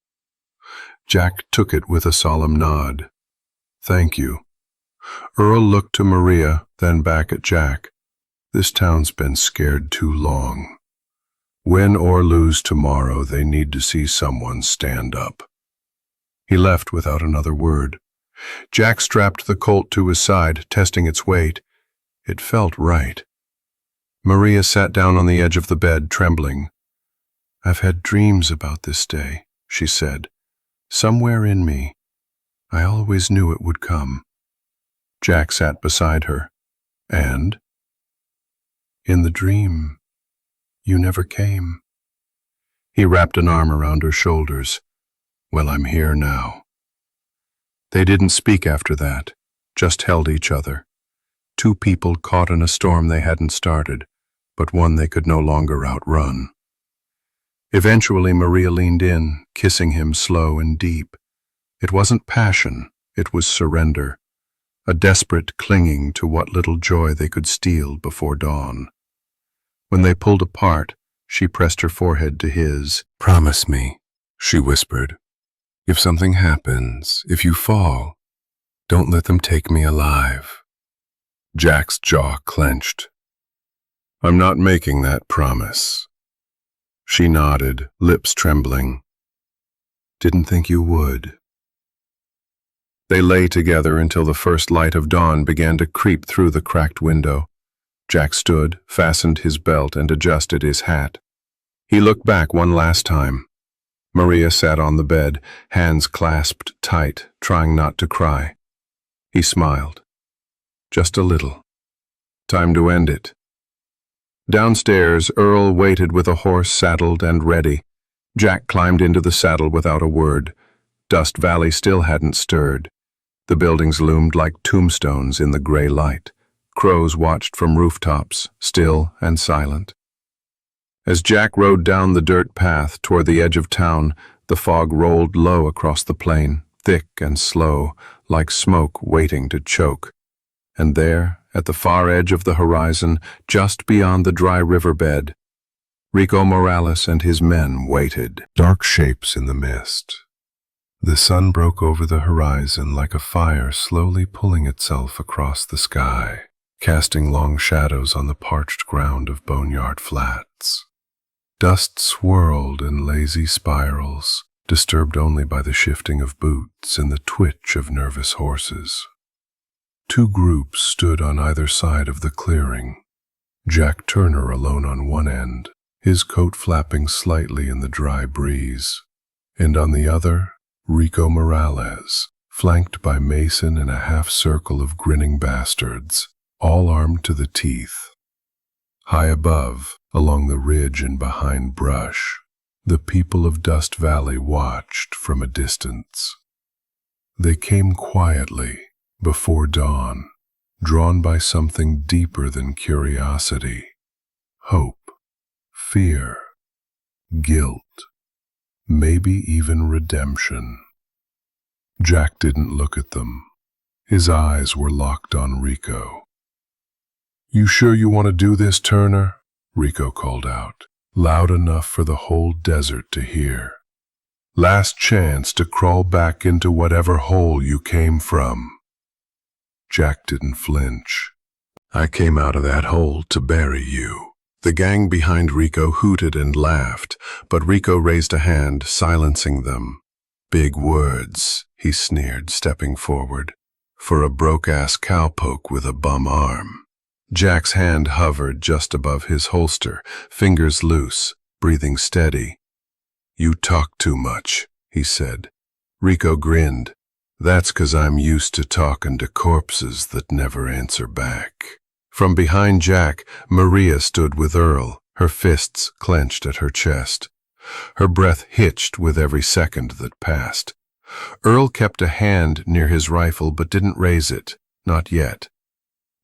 Jack took it with a solemn nod. "Thank you." Earl looked to Maria, then back at Jack. "This town's been scared too long. Win or lose tomorrow, they need to see someone stand up." He left without another word. Jack strapped the Colt to his side, testing its weight. It felt right. Maria sat down on the edge of the bed, trembling. "I've had dreams about this day," she said. "Somewhere in me, I always knew it would come." Jack sat beside her. "And?" "In the dream, you never came." He wrapped an arm around her shoulders. "Well, I'm here now." They didn't speak after that, just held each other. Two people caught in a storm they hadn't started, but one they could no longer outrun. Eventually, Maria leaned in, kissing him slow and deep. It wasn't passion, it was surrender, a desperate clinging to what little joy they could steal before dawn. When they pulled apart, she pressed her forehead to his. "Promise me," she whispered. "If something happens, if you fall, don't let them take me alive." Jack's jaw clenched. "I'm not making that promise." She nodded, lips trembling. "Didn't think you would." They lay together until the first light of dawn began to creep through the cracked window. Jack stood, fastened his belt, and adjusted his hat. He looked back one last time. Maria sat on the bed, hands clasped tight, trying not to cry. He smiled. Just a little. Time to end it. Downstairs, Earl waited with a horse saddled and ready. Jack climbed into the saddle without a word. Dust Valley still hadn't stirred. The buildings loomed like tombstones in the gray light. Crows watched from rooftops, still and silent. As Jack rode down the dirt path toward the edge of town, the fog rolled low across the plain, thick and slow, like smoke waiting to choke. And there, at the far edge of the horizon, just beyond the dry riverbed, Rico Morales and his men waited, dark shapes in the mist. The sun broke over the horizon like a fire slowly pulling itself across the sky, casting long shadows on the parched ground of Boneyard Flats. Dust swirled in lazy spirals, disturbed only by the shifting of boots and the twitch of nervous horses. Two groups stood on either side of the clearing, Jack Turner alone on one end, his coat flapping slightly in the dry breeze, and on the other, Rico Morales, flanked by Mason and a half-circle of grinning bastards, all armed to the teeth. High above, along the ridge and behind brush, the people of Dust Valley watched from a distance. They came quietly, before dawn, drawn by something deeper than curiosity, hope, fear, guilt, maybe even redemption. Jack didn't look at them. His eyes were locked on Rico. "You sure you want to do this, Turner?" Rico called out, loud enough for the whole desert to hear. "Last chance to crawl back into whatever hole you came from." Jack didn't flinch. "I came out of that hole to bury you." The gang behind Rico hooted and laughed, but Rico raised a hand, silencing them. "Big words," he sneered, stepping forward, "for a broke-ass cowpoke with a bum arm." Jack's hand hovered just above his holster, fingers loose, breathing steady. "You talk too much," he said. Rico grinned. "That's 'cause I'm used to talking to corpses that never answer back." From behind Jack, Maria stood with Earl, her fists clenched at her chest. Her breath hitched with every second that passed. Earl kept a hand near his rifle but didn't raise it, not yet.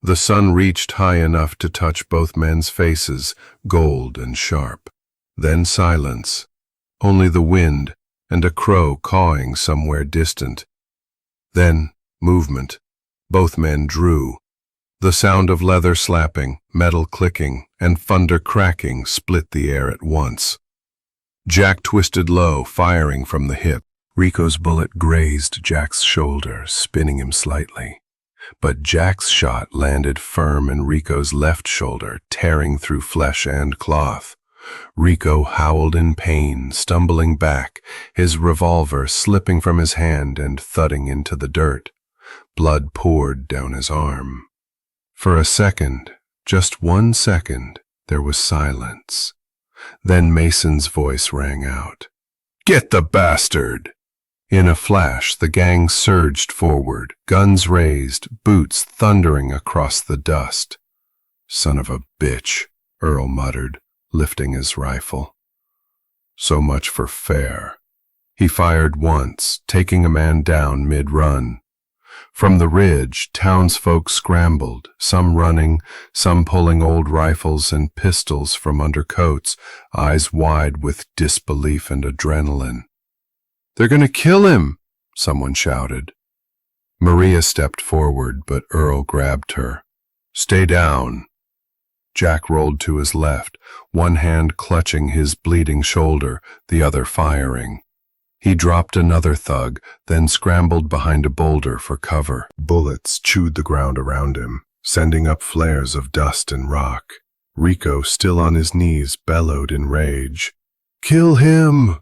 The sun reached high enough to touch both men's faces, gold and sharp. Then silence, only the wind and a crow cawing somewhere distant. Then movement. Both men drew. The sound of leather slapping, metal clicking, and thunder cracking split the air at once. Jack twisted low, firing from the hip. Rico's bullet grazed Jack's shoulder, spinning him slightly. But Jack's shot landed firm in Rico's left shoulder, tearing through flesh and cloth. Rico howled in pain, stumbling back, his revolver slipping from his hand and thudding into the dirt. Blood poured down his arm. For a second, just 1 second, there was silence. Then Mason's voice rang out. "Get the bastard!" In a flash, the gang surged forward, guns raised, boots thundering across the dust. "Son of a bitch," Earl muttered, lifting his rifle. So much for fair. He fired once, taking a man down mid-run. From the ridge, townsfolk scrambled, some running, some pulling old rifles and pistols from under coats, eyes wide with disbelief and adrenaline. "They're going to kill him!" someone shouted. Maria stepped forward, but Earl grabbed her. "Stay down." Jack rolled to his left, one hand clutching his bleeding shoulder, the other firing. He dropped another thug, then scrambled behind a boulder for cover. Bullets chewed the ground around him, sending up flares of dust and rock. Rico, still on his knees, bellowed in rage. "Kill him!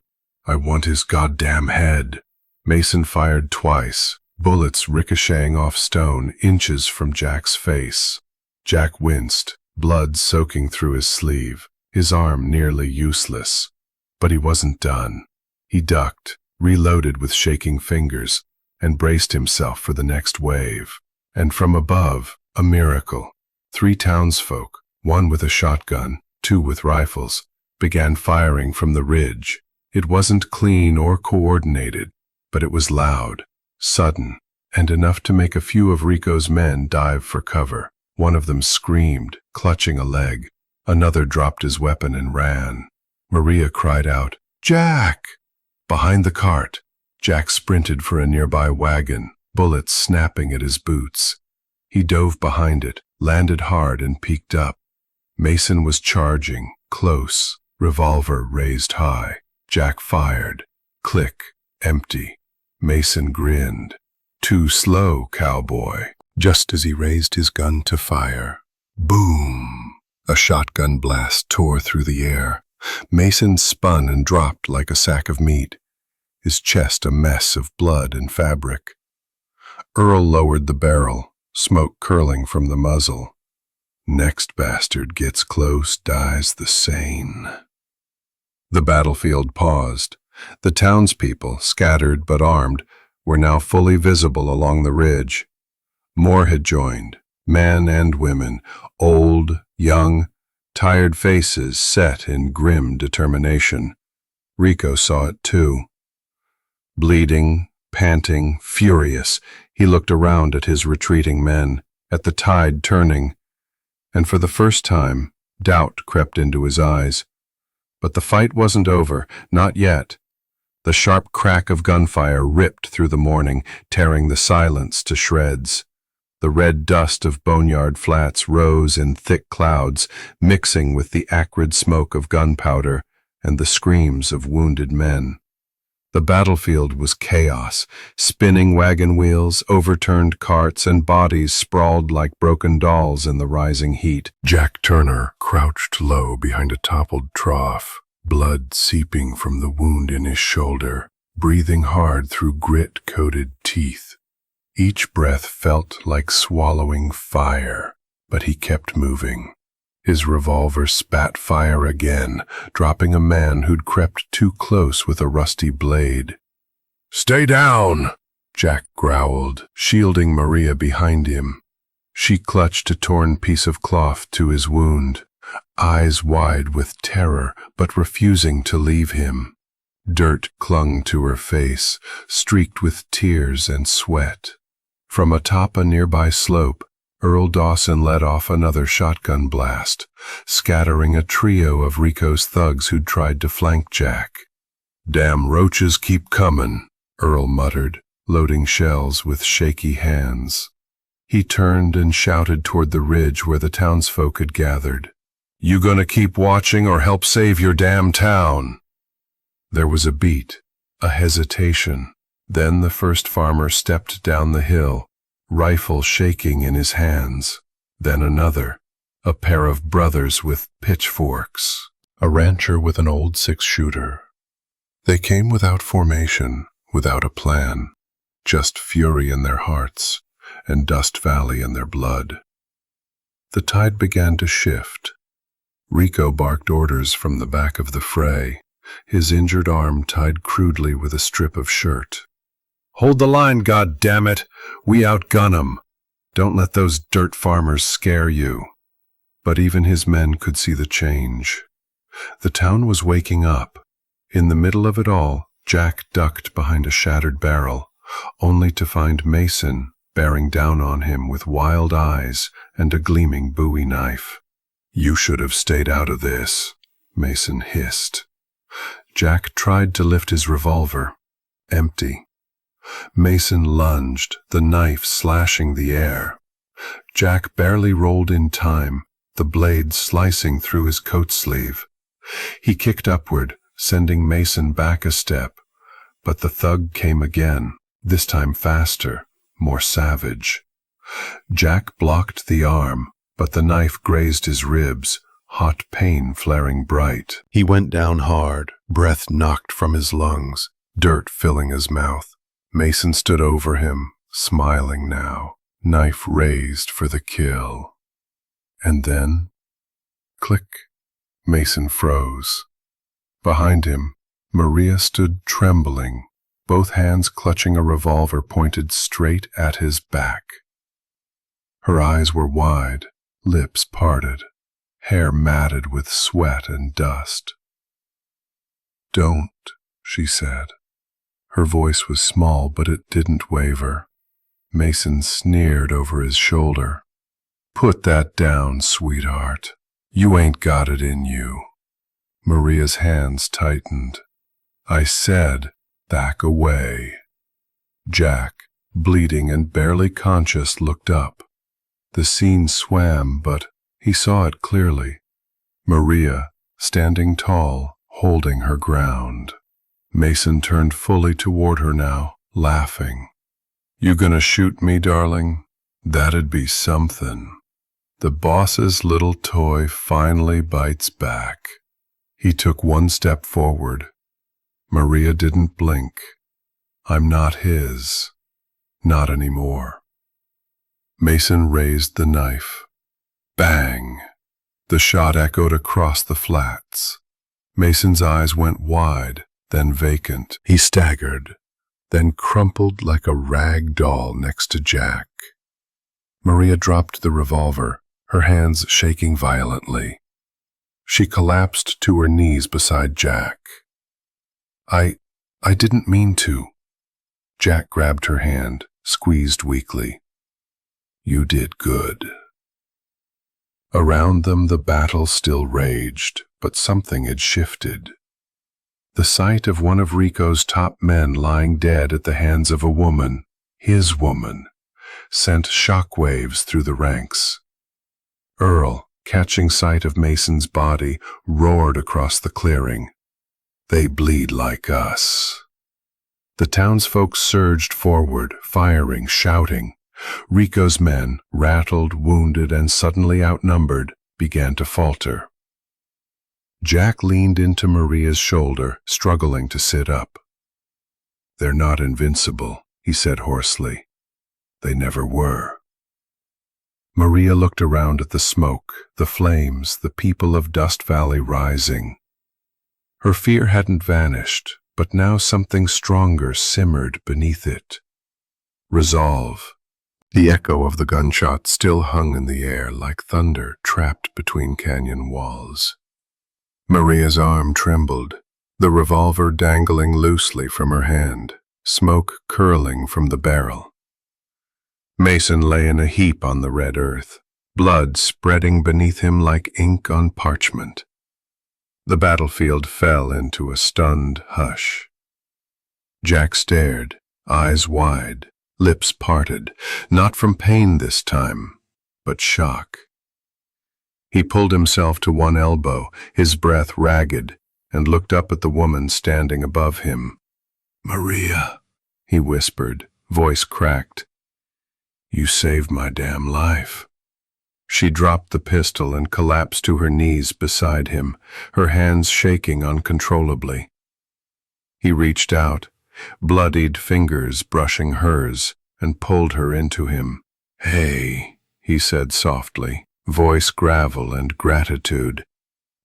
I want his goddamn head." Mason fired twice, bullets ricocheting off stone inches from Jack's face. Jack winced, blood soaking through his sleeve, his arm nearly useless. But he wasn't done. He ducked, reloaded with shaking fingers, and braced himself for the next wave. And from above, a miracle. 3 townsfolk, one with a shotgun, 2 with rifles, began firing from the ridge. It wasn't clean or coordinated, but it was loud, sudden, and enough to make a few of Rico's men dive for cover. One of them screamed, clutching a leg. Another dropped his weapon and ran. Maria cried out, "Jack!" Behind the cart, Jack sprinted for a nearby wagon, bullets snapping at his boots. He dove behind it, landed hard, and peeked up. Mason was charging, close, revolver raised high. Jack fired. Click, empty. Mason grinned. Too slow, cowboy. Just as he raised his gun to fire, boom! A shotgun blast tore through the air. Mason spun and dropped like a sack of meat, his chest a mess of blood and fabric. Earl lowered the barrel, smoke curling from the muzzle. Next bastard gets close, dies the sane. The battlefield paused. The townspeople, scattered but armed, were now fully visible along the ridge. More had joined, men and women, old, young, tired faces set in grim determination. Rico saw it too. Bleeding, panting, furious, he looked around at his retreating men, at the tide turning, and for the first time, doubt crept into his eyes. But the fight wasn't over, not yet. The sharp crack of gunfire ripped through the morning, tearing the silence to shreds. The red dust of Boneyard Flats rose in thick clouds, mixing with the acrid smoke of gunpowder and the screams of wounded men. The battlefield was chaos, spinning wagon wheels, overturned carts, and bodies sprawled like broken dolls in the rising heat. Jack Turner crouched low behind a toppled trough, blood seeping from the wound in his shoulder, breathing hard through grit-coated teeth. Each breath felt like swallowing fire, but he kept moving. His revolver spat fire again, dropping a man who'd crept too close with a rusty blade. "Stay down!" Jack growled, shielding Maria behind him. She clutched a torn piece of cloth to his wound, eyes wide with terror but refusing to leave him. Dirt clung to her face, streaked with tears and sweat. From atop a nearby slope, Earl Dawson let off another shotgun blast, scattering a trio of Rico's thugs who'd tried to flank Jack. "Damn roaches keep comin'," Earl muttered, loading shells with shaky hands. He turned and shouted toward the ridge where the townsfolk had gathered. "You gonna keep watching or help save your damn town?" There was a beat, a hesitation. Then the first farmer stepped down the hill, rifle shaking in his hands. Then another, a pair of brothers with pitchforks, a rancher with an old six-shooter. They came without formation, without a plan, just fury in their hearts and Dust Valley in their blood. The tide began to shift. Rico barked orders from the back of the fray, his injured arm tied crudely with a strip of shirt. "Hold the line, goddammit! We outgun 'em! Don't let those dirt farmers scare you." But even his men could see the change. The town was waking up. In the middle of it all, Jack ducked behind a shattered barrel, only to find Mason bearing down on him with wild eyes and a gleaming bowie knife. "You should have stayed out of this," Mason hissed. Jack tried to lift his revolver. Empty. Mason lunged, the knife slashing the air. Jack barely rolled in time, the blade slicing through his coat sleeve. He kicked upward, sending Mason back a step, but the thug came again, this time faster, more savage. Jack blocked the arm, but the knife grazed his ribs, hot pain flaring bright. He went down hard, breath knocked from his lungs, dirt filling his mouth. Mason stood over him, smiling now, knife raised for the kill. And then, click, Mason froze. Behind him, Maria stood trembling, both hands clutching a revolver pointed straight at his back. Her eyes were wide, lips parted, hair matted with sweat and dust. "Don't," she said. Her voice was small, but it didn't waver. Mason sneered over his shoulder. "Put that down, sweetheart. You ain't got it in you." Maria's hands tightened. "I said, back away." Jack, bleeding and barely conscious, looked up. The scene swam, but he saw it clearly. Maria, standing tall, holding her ground. Mason turned fully toward her now, laughing. "You gonna shoot me, darling? That'd be something." The boss's little toy finally bites back. He took one step forward. Maria didn't blink. "I'm not his. Not anymore." Mason raised the knife. Bang! The shot echoed across the flats. Mason's eyes went wide, then vacant. He staggered, then crumpled like a rag doll next to Jack. Maria dropped the revolver, her hands shaking violently. She collapsed to her knees beside Jack. I didn't mean to." Jack grabbed her hand, squeezed weakly. "You did good." Around them the battle still raged, but something had shifted. The sight of one of Rico's top men lying dead at the hands of a woman, his woman, sent shockwaves through the ranks. Earl, catching sight of Mason's body, roared across the clearing. "They bleed like us." The townsfolk surged forward, firing, shouting. Rico's men, rattled, wounded, and suddenly outnumbered, began to falter. Jack leaned into Maria's shoulder, struggling to sit up. "They're not invincible," he said hoarsely. "They never were." Maria looked around at the smoke, the flames, the people of Dust Valley rising. Her fear hadn't vanished, but now something stronger simmered beneath it. Resolve. The echo of the gunshot still hung in the air like thunder trapped between canyon walls. Maria's arm trembled, the revolver dangling loosely from her hand, smoke curling from the barrel. Mason lay in a heap on the red earth, blood spreading beneath him like ink on parchment. The battlefield fell into a stunned hush. Jack stared, eyes wide, lips parted, not from pain this time, but shock. He pulled himself to one elbow, his breath ragged, and looked up at the woman standing above him. "Maria," he whispered, voice cracked. "You saved my damn life." She dropped the pistol and collapsed to her knees beside him, her hands shaking uncontrollably. He reached out, bloodied fingers brushing hers, and pulled her into him. "Hey," he said softly, voice gravel and gratitude.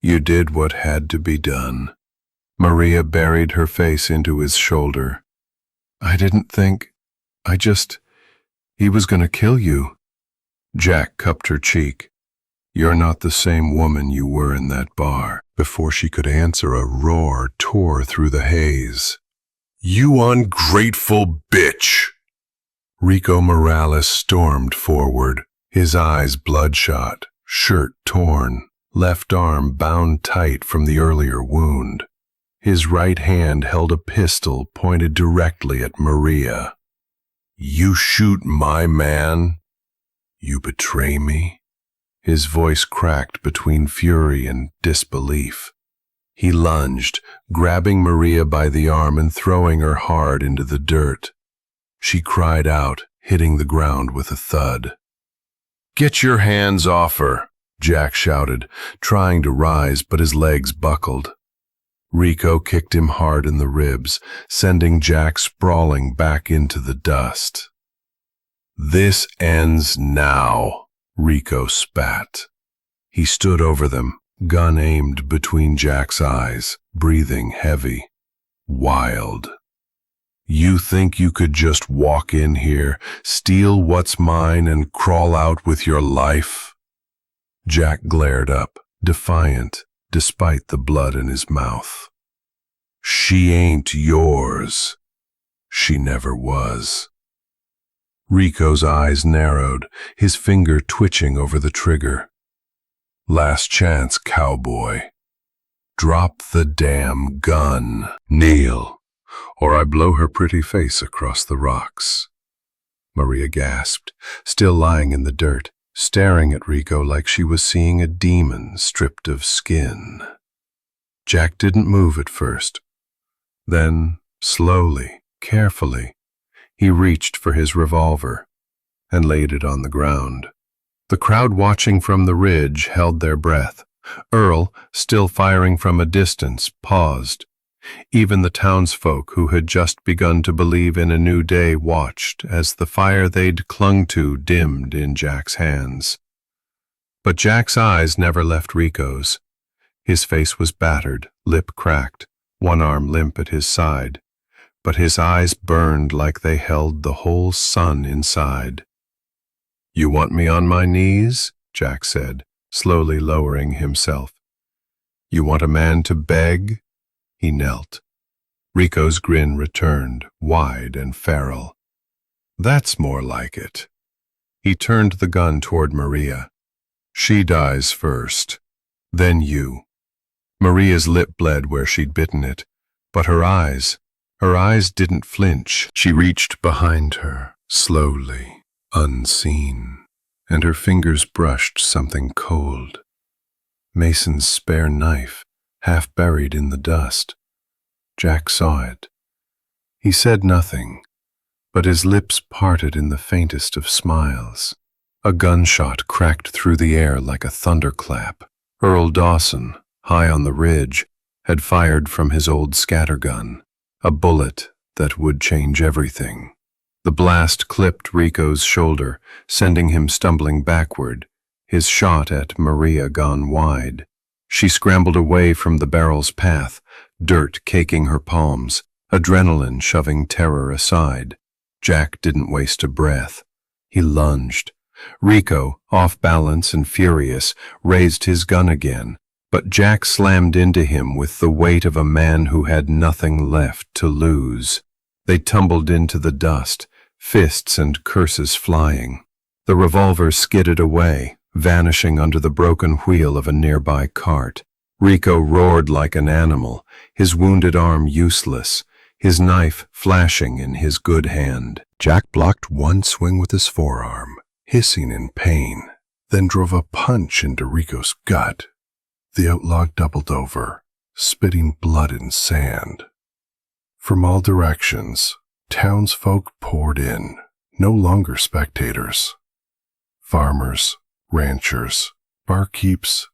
"You did what had to be done." Maria buried her face into his shoulder. "I didn't think. He was gonna kill you." Jack cupped her cheek. "You're not the same woman you were in that bar." Before she could answer, a roar tore through the haze. "You ungrateful bitch!" Rico Morales stormed forward, his eyes bloodshot, shirt torn, left arm bound tight from the earlier wound. His right hand held a pistol pointed directly at Maria. "You shoot my man? You betray me?" His voice cracked between fury and disbelief. He lunged, grabbing Maria by the arm and throwing her hard into the dirt. She cried out, hitting the ground with a thud. "Get your hands off her," Jack shouted, trying to rise, but his legs buckled. Rico kicked him hard in the ribs, sending Jack sprawling back into the dust. "This ends now," Rico spat. He stood over them, gun aimed between Jack's eyes, breathing heavy, wild. "You think you could just walk in here, steal what's mine, and crawl out with your life?" Jack glared up, defiant, despite the blood in his mouth. "She ain't yours. She never was." Rico's eyes narrowed, his finger twitching over the trigger. "Last chance, cowboy. Drop the damn gun. Kneel, or I blow her pretty face across the rocks." Maria gasped, still lying in the dirt, staring at Rico like she was seeing a demon stripped of skin. Jack didn't move at first. Then, slowly, carefully, he reached for his revolver and laid it on the ground. The crowd watching from the ridge held their breath. Earl, still firing from a distance, paused. Even the townsfolk who had just begun to believe in a new day watched as the fire they'd clung to dimmed in Jack's hands. But Jack's eyes never left Rico's. His face was battered, lip cracked, one arm limp at his side, but his eyes burned like they held the whole sun inside. "You want me on my knees?" Jack said, slowly lowering himself. "You want a man to beg?" He knelt. Rico's grin returned, wide and feral. "That's more like it." He turned the gun toward Maria. "She dies first, then you." Maria's lip bled where she'd bitten it, but her eyes didn't flinch. She reached behind her, slowly, unseen, and her fingers brushed something cold. Mason's spare knife, half buried in the dust. Jack saw it. He said nothing, but his lips parted in the faintest of smiles. A gunshot cracked through the air like a thunderclap. Earl Dawson, high on the ridge, had fired from his old scattergun, a bullet that would change everything. The blast clipped Rico's shoulder, sending him stumbling backward, his shot at Maria gone wide. She scrambled away from the barrel's path, dirt caking her palms, adrenaline shoving terror aside. Jack didn't waste a breath. He lunged. Rico, off balance and furious, raised his gun again, but Jack slammed into him with the weight of a man who had nothing left to lose. They tumbled into the dust, fists and curses flying. The revolver skidded away, vanishing under the broken wheel of a nearby cart. Rico roared like an animal, his wounded arm useless, his knife flashing in his good hand. Jack blocked one swing with his forearm, hissing in pain, then drove a punch into Rico's gut. The outlaw doubled over, spitting blood and sand. From all directions, townsfolk poured in, no longer spectators. Farmers, ranchers, barkeeps,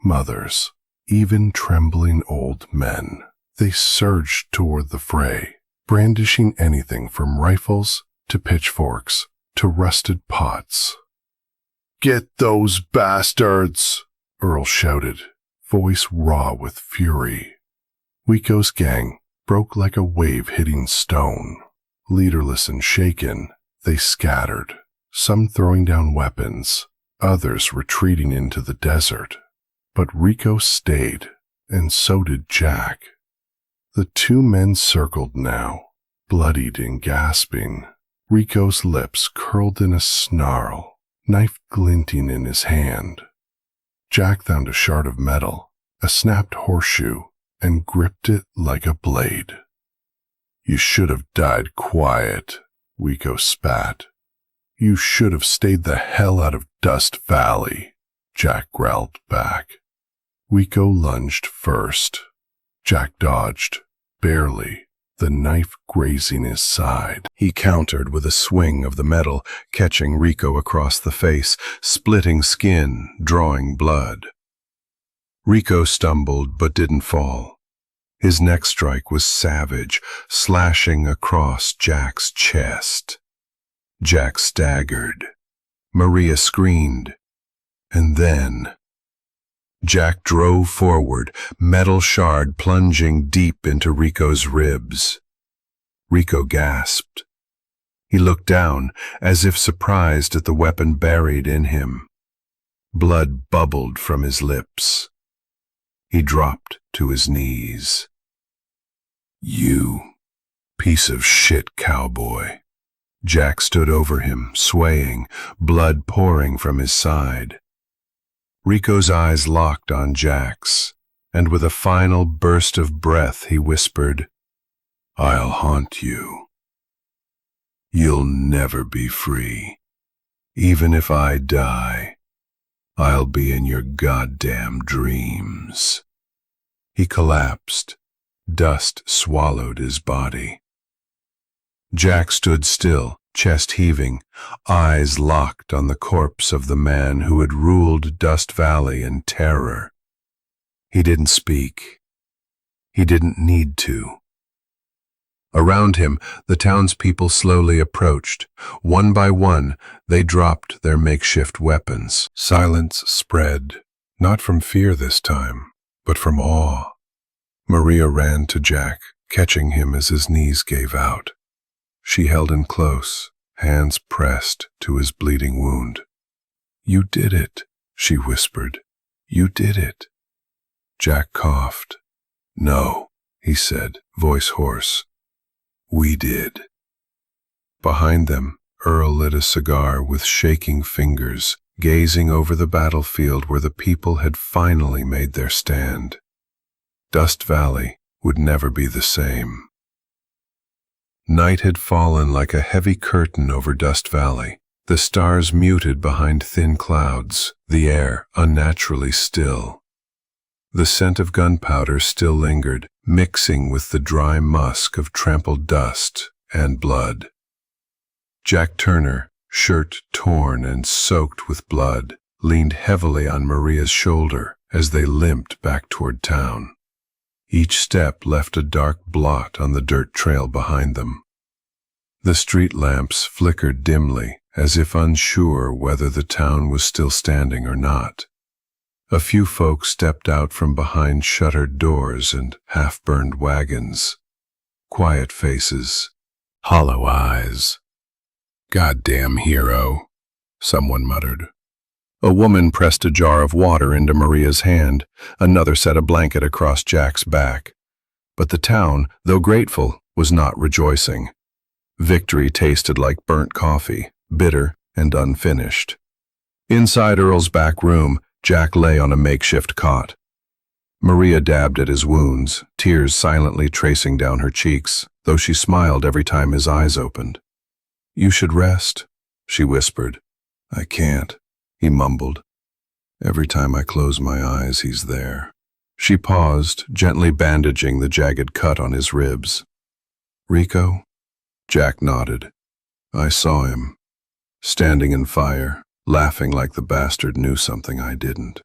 mothers, even trembling old men. They surged toward the fray, brandishing anything from rifles to pitchforks to rusted pots. "Get those bastards!" Earl shouted, voice raw with fury. Rico's gang broke like a wave hitting stone. Leaderless and shaken, they scattered, some throwing down weapons, others retreating into the desert. But Rico stayed, and so did Jack. The two men circled now, bloodied and gasping. Rico's lips curled in a snarl, knife glinting in his hand. Jack found a shard of metal, a snapped horseshoe, and gripped it like a blade. "You should have died quiet," Rico spat. "You should have stayed the hell out of Dust Valley," Jack growled back. Rico lunged first. Jack dodged, barely, the knife grazing his side. He countered with a swing of the metal, catching Rico across the face, splitting skin, drawing blood. Rico stumbled but didn't fall. His next strike was savage, slashing across Jack's chest. Jack staggered. Maria screamed. And then Jack drove forward, metal shard plunging deep into Rico's ribs. Rico gasped. He looked down, as if surprised at the weapon buried in him. Blood bubbled from his lips. He dropped to his knees. "You piece of shit, cowboy." Jack stood over him, swaying, blood pouring from his side. Rico's eyes locked on Jack's, and with a final burst of breath he whispered, "I'll haunt you. You'll never be free." Even if I die, I'll be in your goddamn dreams." He collapsed. Dust swallowed his body. Jack stood still, chest heaving, eyes locked on the corpse of the man who had ruled Dust Valley in terror. He didn't speak. He didn't need to. Around him, the townspeople slowly approached. One by one, they dropped their makeshift weapons. Silence spread, not from fear this time, but from awe. Maria ran to Jack, catching him as his knees gave out. She held him close, hands pressed to his bleeding wound. "You did it," she whispered. "You did it." Jack coughed. "No," he said, voice hoarse. "We did." Behind them, Earl lit a cigar with shaking fingers, gazing over the battlefield where the people had finally made their stand. Dust Valley would never be the same. Night had fallen like a heavy curtain over Dust Valley, the stars muted behind thin clouds, the air unnaturally still. The scent of gunpowder still lingered, mixing with the dry musk of trampled dust and blood. Jack Turner, shirt torn and soaked with blood, leaned heavily on Maria's shoulder as they limped back toward town. Each step left a dark blot on the dirt trail behind them. The street lamps flickered dimly, as if unsure whether the town was still standing or not. A few folk stepped out from behind shuttered doors and half-burned wagons. Quiet faces, hollow eyes. "Goddamn hero," someone muttered. A woman pressed a jar of water into Maria's hand, another set a blanket across Jack's back. But the town, though grateful, was not rejoicing. Victory tasted like burnt coffee, bitter and unfinished. Inside Earl's back room, Jack lay on a makeshift cot. Maria dabbed at his wounds, tears silently tracing down her cheeks, though she smiled every time his eyes opened. "You should rest," she whispered. "I can't," he mumbled. "Every time I close my eyes, he's there." She paused, gently bandaging the jagged cut on his ribs. "Rico?" Jack nodded. "I saw him, standing in fire, laughing like the bastard knew something I didn't."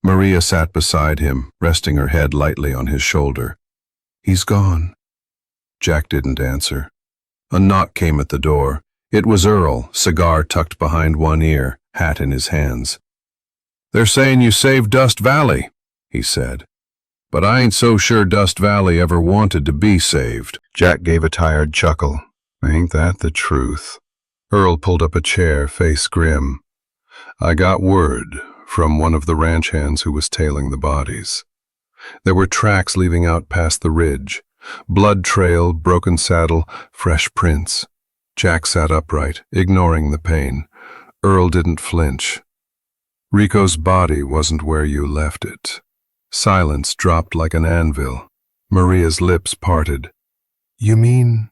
Maria sat beside him, resting her head lightly on his shoulder. "He's gone." Jack didn't answer. A knock came at the door. It was Earl, cigar tucked behind one ear, hat in his hands. "They're saying you saved Dust Valley," he said. "But I ain't so sure Dust Valley ever wanted to be saved." Jack gave a tired chuckle. "Ain't that the truth?" Earl pulled up a chair, face grim. "I got word from one of the ranch hands who was tailing the bodies. There were tracks leading out past the ridge. Blood trail, broken saddle, fresh prints." Jack sat upright, ignoring the pain. Earl didn't flinch. "Rico's body wasn't where you left it." Silence dropped like an anvil. Maria's lips parted. "You mean?"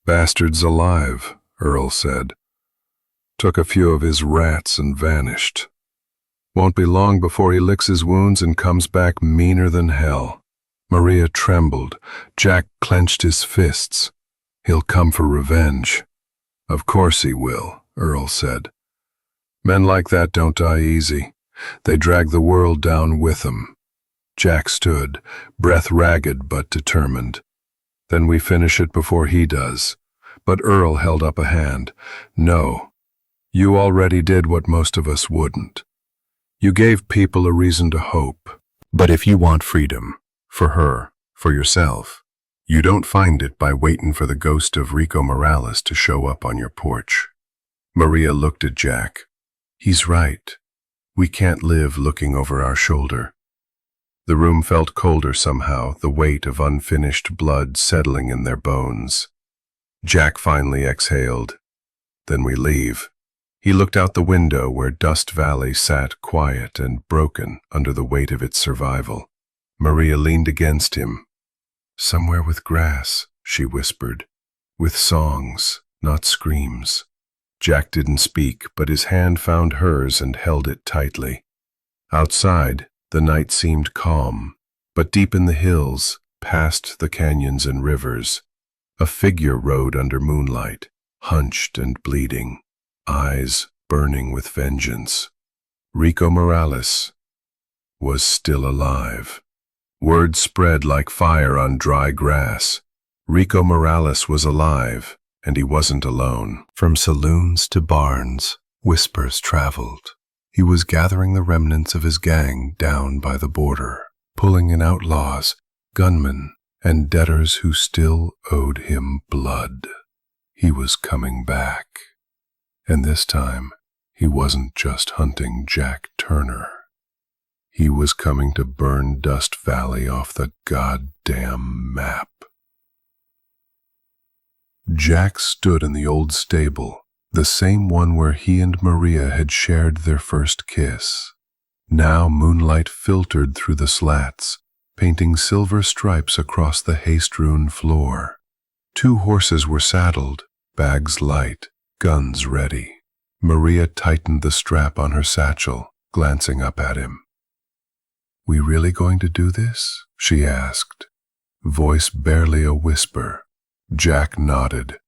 "Bastard's alive," Earl said. "Took a few of his rats and vanished. Won't be long before he licks his wounds and comes back meaner than hell." Maria trembled. Jack clenched his fists. "He'll come for revenge." "Of course he will," Earl said. "Men like that don't die easy. They drag the world down with them." Jack stood, breath ragged but determined. "Then we finish it before he does." But Earl held up a hand. "No, you already did what most of us wouldn't. You gave people a reason to hope. But if you want freedom, for her, for yourself, you don't find it by waiting for the ghost of Rico Morales to show up on your porch." Maria looked at Jack. "He's right. We can't live looking over our shoulder." The room felt colder somehow, the weight of unfinished blood settling in their bones. Jack finally exhaled. "Then we leave." He looked out the window where Dust Valley sat quiet and broken under the weight of its survival. Maria leaned against him. "Somewhere with grass," she whispered. "With songs, not screams. Jack didn't speak, but his hand found hers and held it tightly. Outside, the night seemed calm, but deep in the hills, past the canyons and rivers, a figure rode under moonlight, hunched and bleeding, eyes burning with vengeance. Rico Morales was still alive. Word spread like fire on dry grass. Rico Morales was alive, and he wasn't alone. From saloons to barns, whispers traveled. He was gathering the remnants of his gang down by the border, pulling in outlaws, gunmen, and debtors who still owed him blood. He was coming back. And this time, he wasn't just hunting Jack Turner. He was coming to burn Dust Valley off the goddamn map. Jack stood in the old stable, the same one where he and Maria had shared their first kiss. Now moonlight filtered through the slats, painting silver stripes across the hay-strewn floor. 2 horses were saddled, bags light, guns ready. Maria tightened the strap on her satchel, glancing up at him. "We really going to do this?" she asked, voice barely a whisper. Jack nodded.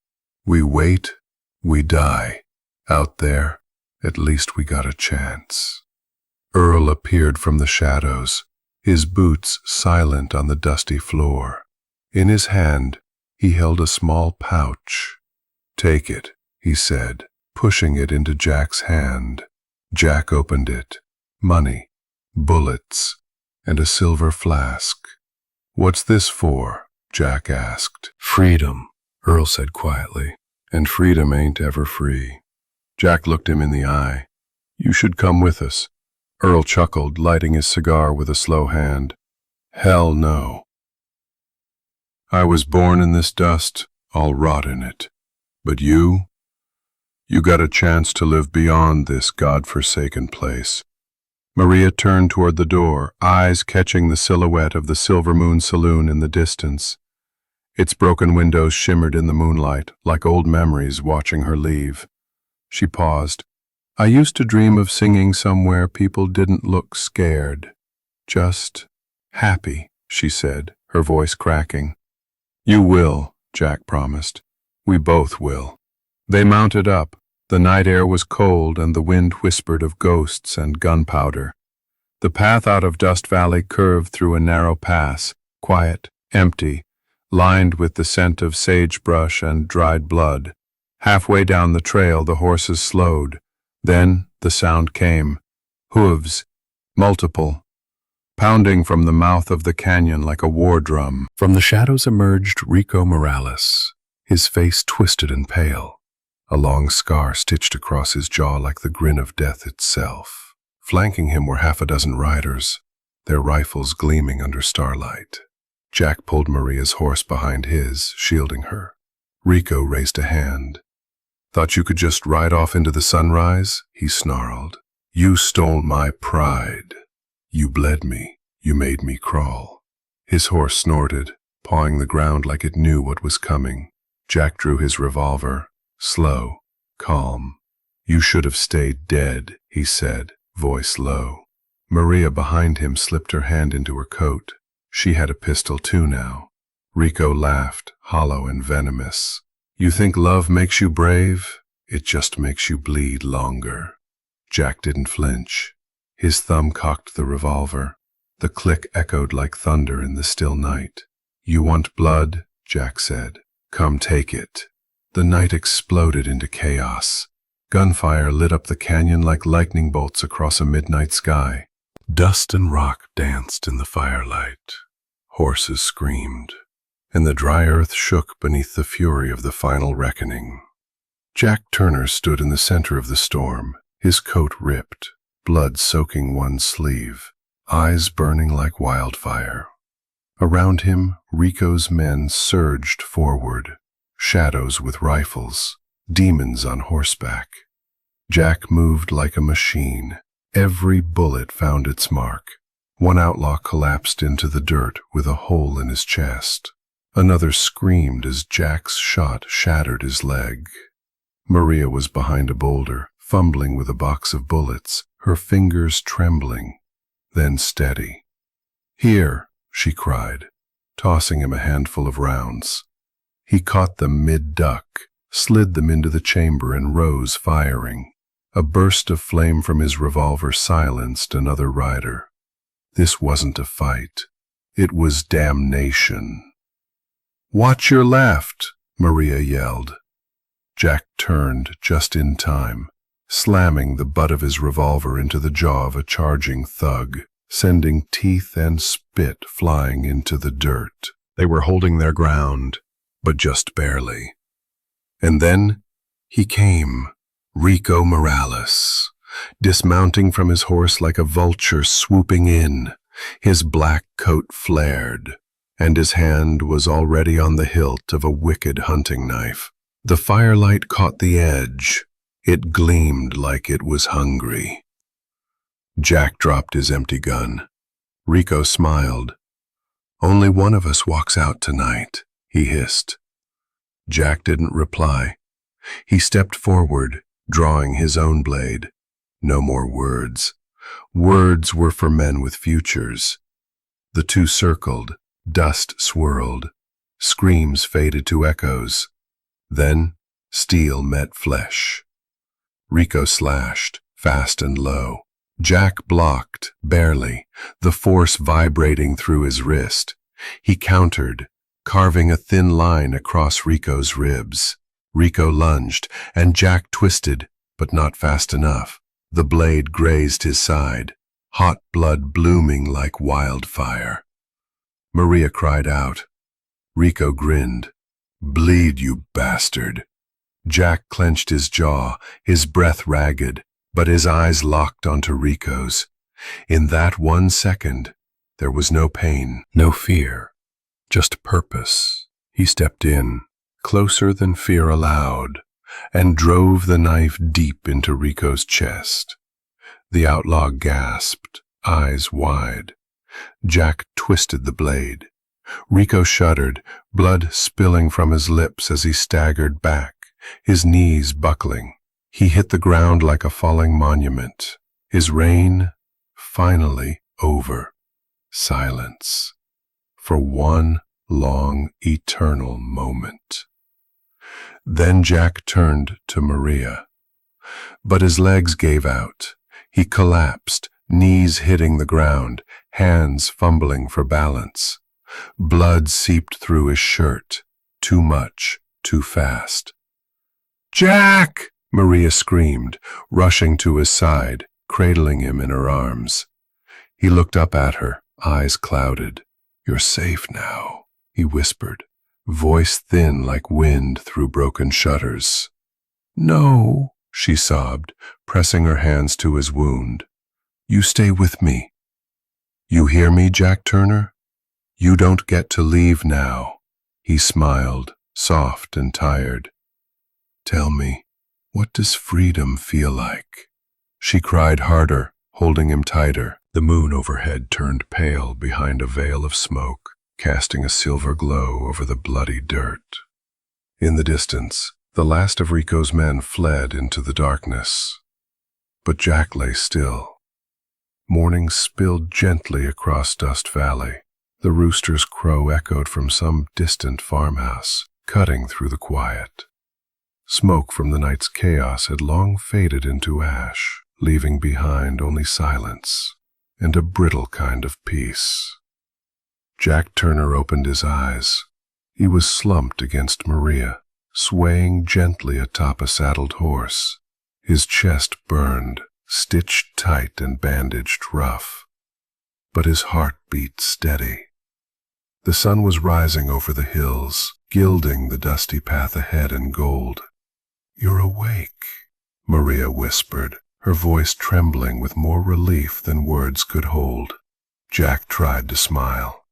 "We wait, we die. Out there, at least we got a chance." Earl appeared from the shadows, his boots silent on the dusty floor. In his hand, he held a small pouch. "Take it," he said, pushing it into Jack's hand. Jack opened it. Money, bullets, and a silver flask. "What's this for?" Jack asked. "Freedom," Earl said quietly, "and freedom ain't ever free." Jack looked him in the eye. "You should come with us." Earl chuckled, lighting his cigar with a slow hand. "Hell no. I was born in this dust, I'll rot in it. But you got a chance to live beyond this God-forsaken place." Maria turned toward the door, eyes catching the silhouette of the Silver Moon Saloon in the distance. Its broken windows shimmered in the moonlight, like old memories watching her leave. She paused. "I used to dream of singing somewhere people didn't look scared. Just happy," she said, her voice cracking. "You will," Jack promised. "We both will." They mounted up. The night air was cold and the wind whispered of ghosts and gunpowder. The path out of Dust Valley curved through a narrow pass, quiet, empty, lined with the scent of sagebrush and dried blood. Halfway down the trail, the horses slowed. Then the sound came. Hooves, multiple, pounding from the mouth of the canyon like a war drum. From the shadows emerged Rico Morales, his face twisted and pale, a long scar stitched across his jaw like the grin of death itself. Flanking him were 6 riders, their rifles gleaming under starlight. Jack pulled Maria's horse behind his, shielding her. Rico raised a hand. "Thought you could just ride off into the sunrise?" he snarled. "You stole my pride. You bled me. You made me crawl." His horse snorted, pawing the ground like it knew what was coming. Jack drew his revolver, slow, calm. "You should have stayed dead," he said, voice low. Maria behind him slipped her hand into her coat. She had a pistol too now. Rico laughed, hollow and venomous. "You think love makes you brave? It just makes you bleed longer." Jack didn't flinch. His thumb cocked the revolver. The click echoed like thunder in the still night. "You want blood?" Jack said. "Come take it." The night exploded into chaos. Gunfire lit up the canyon like lightning bolts across a midnight sky. Dust and rock danced in the firelight. Horses screamed, and the dry earth shook beneath the fury of the final reckoning. Jack Turner stood in the center of the storm, his coat ripped, blood soaking one sleeve, eyes burning like wildfire. Around him, Rico's men surged forward, shadows with rifles, demons on horseback. Jack moved like a machine. Every bullet found its mark. One outlaw collapsed into the dirt with a hole in his chest. Another screamed as Jack's shot shattered his leg. Maria was behind a boulder, fumbling with a box of bullets, her fingers trembling, then steady. "Here," she cried, tossing him a handful of rounds. He caught them mid-duck, slid them into the chamber and rose, firing. A burst of flame from his revolver silenced another rider. This wasn't a fight. It was damnation. "Watch your left," Maria yelled. Jack turned just in time, slamming the butt of his revolver into the jaw of a charging thug, sending teeth and spit flying into the dirt. They were holding their ground, but just barely. And then he came, Rico Morales, dismounting from his horse like a vulture swooping in. His black coat flared, and his hand was already on the hilt of a wicked hunting knife. The firelight caught the edge. It gleamed like it was hungry. Jack dropped his empty gun. Rico smiled. "Only one of us walks out tonight," he hissed. Jack didn't reply. He stepped forward, drawing his own blade. No more words. Words were for men with futures. The two circled, dust swirled, screams faded to echoes. Then steel met flesh. Rico slashed, fast and low. Jack blocked, barely, the force vibrating through his wrist. He countered, carving a thin line across Rico's ribs. Rico lunged, and Jack twisted, but not fast enough. The blade grazed his side, hot blood blooming like wildfire. Maria cried out. Rico grinned. "Bleed, you bastard." Jack clenched his jaw, his breath ragged, but his eyes locked onto Rico's. In that 1 second, there was no pain, no fear, just purpose. He stepped in, closer than fear allowed, and drove the knife deep into Rico's chest. The outlaw gasped, eyes wide. Jack twisted the blade. Rico shuddered, blood spilling from his lips as he staggered back, his knees buckling. He hit the ground like a falling monument. His reign finally over. Silence. For one long, eternal moment. Then Jack turned to Maria. But his legs gave out. He collapsed, knees hitting the ground, hands fumbling for balance. Blood seeped through his shirt. Too much, too fast. "Jack!" Maria screamed, rushing to his side, cradling him in her arms. He looked up at her, eyes clouded. "You're safe now," he whispered, voice thin like wind through broken shutters. "No," she sobbed, pressing her hands to his wound. "You stay with me. You hear me, Jack Turner? You don't get to leave now." He smiled, soft and tired. "Tell me, what does freedom feel like?" She cried harder, holding him tighter. The moon overhead turned pale behind a veil of smoke, casting a silver glow over the bloody dirt. In the distance, the last of Rico's men fled into the darkness. But Jack lay still. Morning spilled gently across Dust Valley. The rooster's crow echoed from some distant farmhouse, cutting through the quiet. Smoke from the night's chaos had long faded into ash, leaving behind only silence and a brittle kind of peace. Jack Turner opened his eyes. He was slumped against Maria, swaying gently atop a saddled horse. His chest burned, stitched tight and bandaged rough. But his heart beat steady. The sun was rising over the hills, gilding the dusty path ahead in gold. "You're awake," Maria whispered, her voice trembling with more relief than words could hold. Jack tried to smile.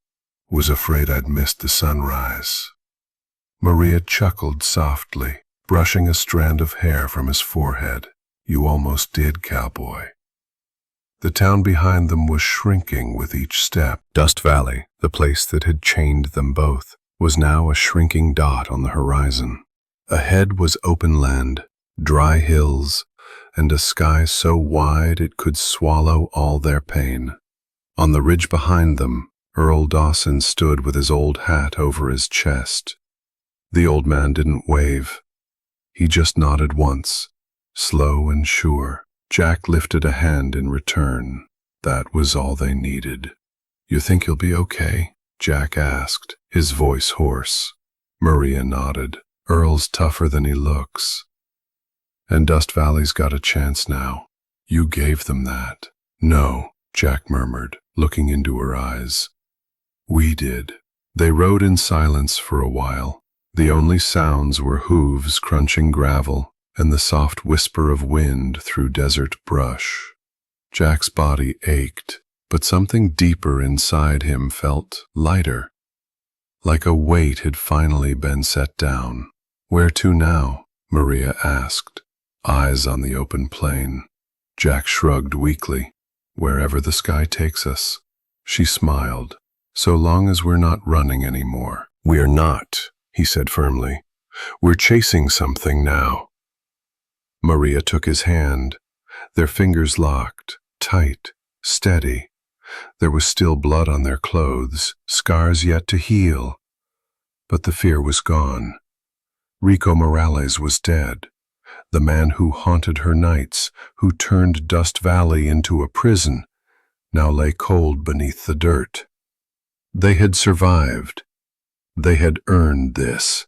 "Was afraid I'd missed the sunrise." Maria chuckled softly, brushing a strand of hair from his forehead. "You almost did, Cowboy." The town behind them was shrinking with each step. Dust Valley, the place that had chained them both, was now a shrinking dot on the horizon. Ahead was open land, dry hills, and a sky so wide it could swallow all their pain. On the ridge behind them, Earl Dawson stood with his old hat over his chest. The old man didn't wave. He just nodded once, slow and sure. Jack lifted a hand in return. That was all they needed. "You think you'll be okay?" Jack asked, his voice hoarse. Maria nodded. "Earl's tougher than he looks. And Dust Valley's got a chance now. You gave them that." "No," Jack murmured, looking into her eyes. "We did." They rode in silence for a while. The only sounds were hooves crunching gravel and the soft whisper of wind through desert brush. Jack's body ached, but something deeper inside him felt lighter, like a weight had finally been set down. "Where to now?" Maria asked, eyes on the open plain. Jack shrugged weakly. "Wherever the sky takes us." She smiled. "So long as we're not running anymore." "We're not," he said firmly. "We're chasing something now." Maria took his hand. Their fingers locked, tight, steady. There was still blood on their clothes, scars yet to heal. But the fear was gone. Rico Morales was dead. The man who haunted her nights, who turned Dust Valley into a prison, now lay cold beneath the dirt. They had survived. They had earned this.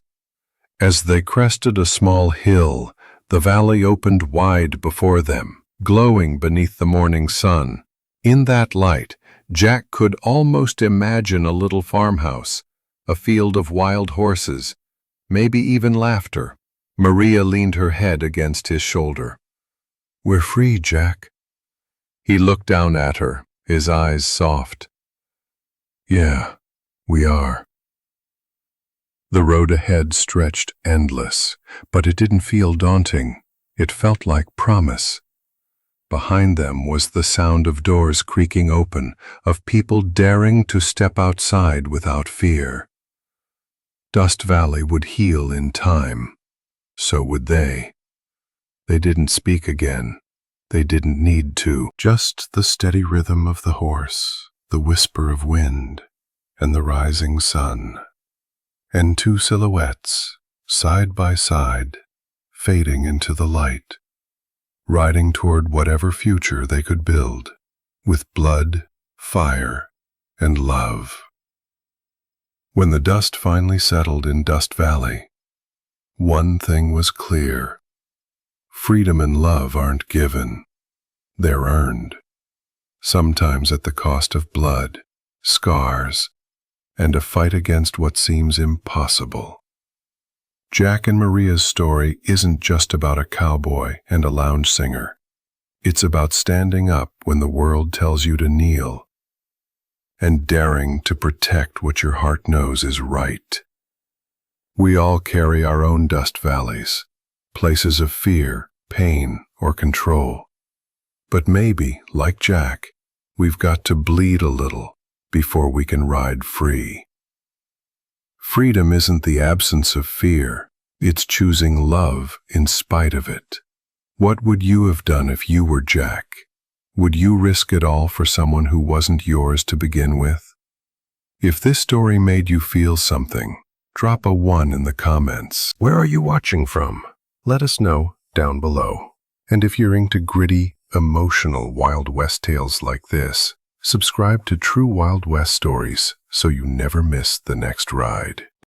As they crested a small hill, the valley opened wide before them, glowing beneath the morning sun. In that light, Jack could almost imagine a little farmhouse, a field of wild horses, maybe even laughter. Maria leaned her head against his shoulder. "We're free, Jack." He looked down at her, his eyes soft. "Yeah, we are." The road ahead stretched endless, but it didn't feel daunting. It felt like promise. Behind them was the sound of doors creaking open, of people daring to step outside without fear. Dust Valley would heal in time. So would they. They didn't speak again. They didn't need to. Just the steady rhythm of the horse, the whisper of wind, and the rising sun. And two silhouettes, side by side, fading into the light, riding toward whatever future they could build, with blood, fire, and love. When the dust finally settled in Dust Valley, one thing was clear. Freedom and love aren't given. They're earned. Sometimes at the cost of blood, scars, and a fight against what seems impossible. Jack and Maria's story isn't just about a cowboy and a lounge singer. It's about standing up when the world tells you to kneel, and daring to protect what your heart knows is right. We all carry our own dust valleys, places of fear, pain, or control. But maybe, like Jack, we've got to bleed a little before we can ride free. Freedom isn't the absence of fear, it's choosing love in spite of it. What would you have done if you were Jack? Would you risk it all for someone who wasn't yours to begin with? If this story made you feel something, drop a 1 in the comments. Where are you watching from? Let us know down below. And if you're into gritty, emotional Wild West tales like this, subscribe to True Wild West Stories so you never miss the next ride.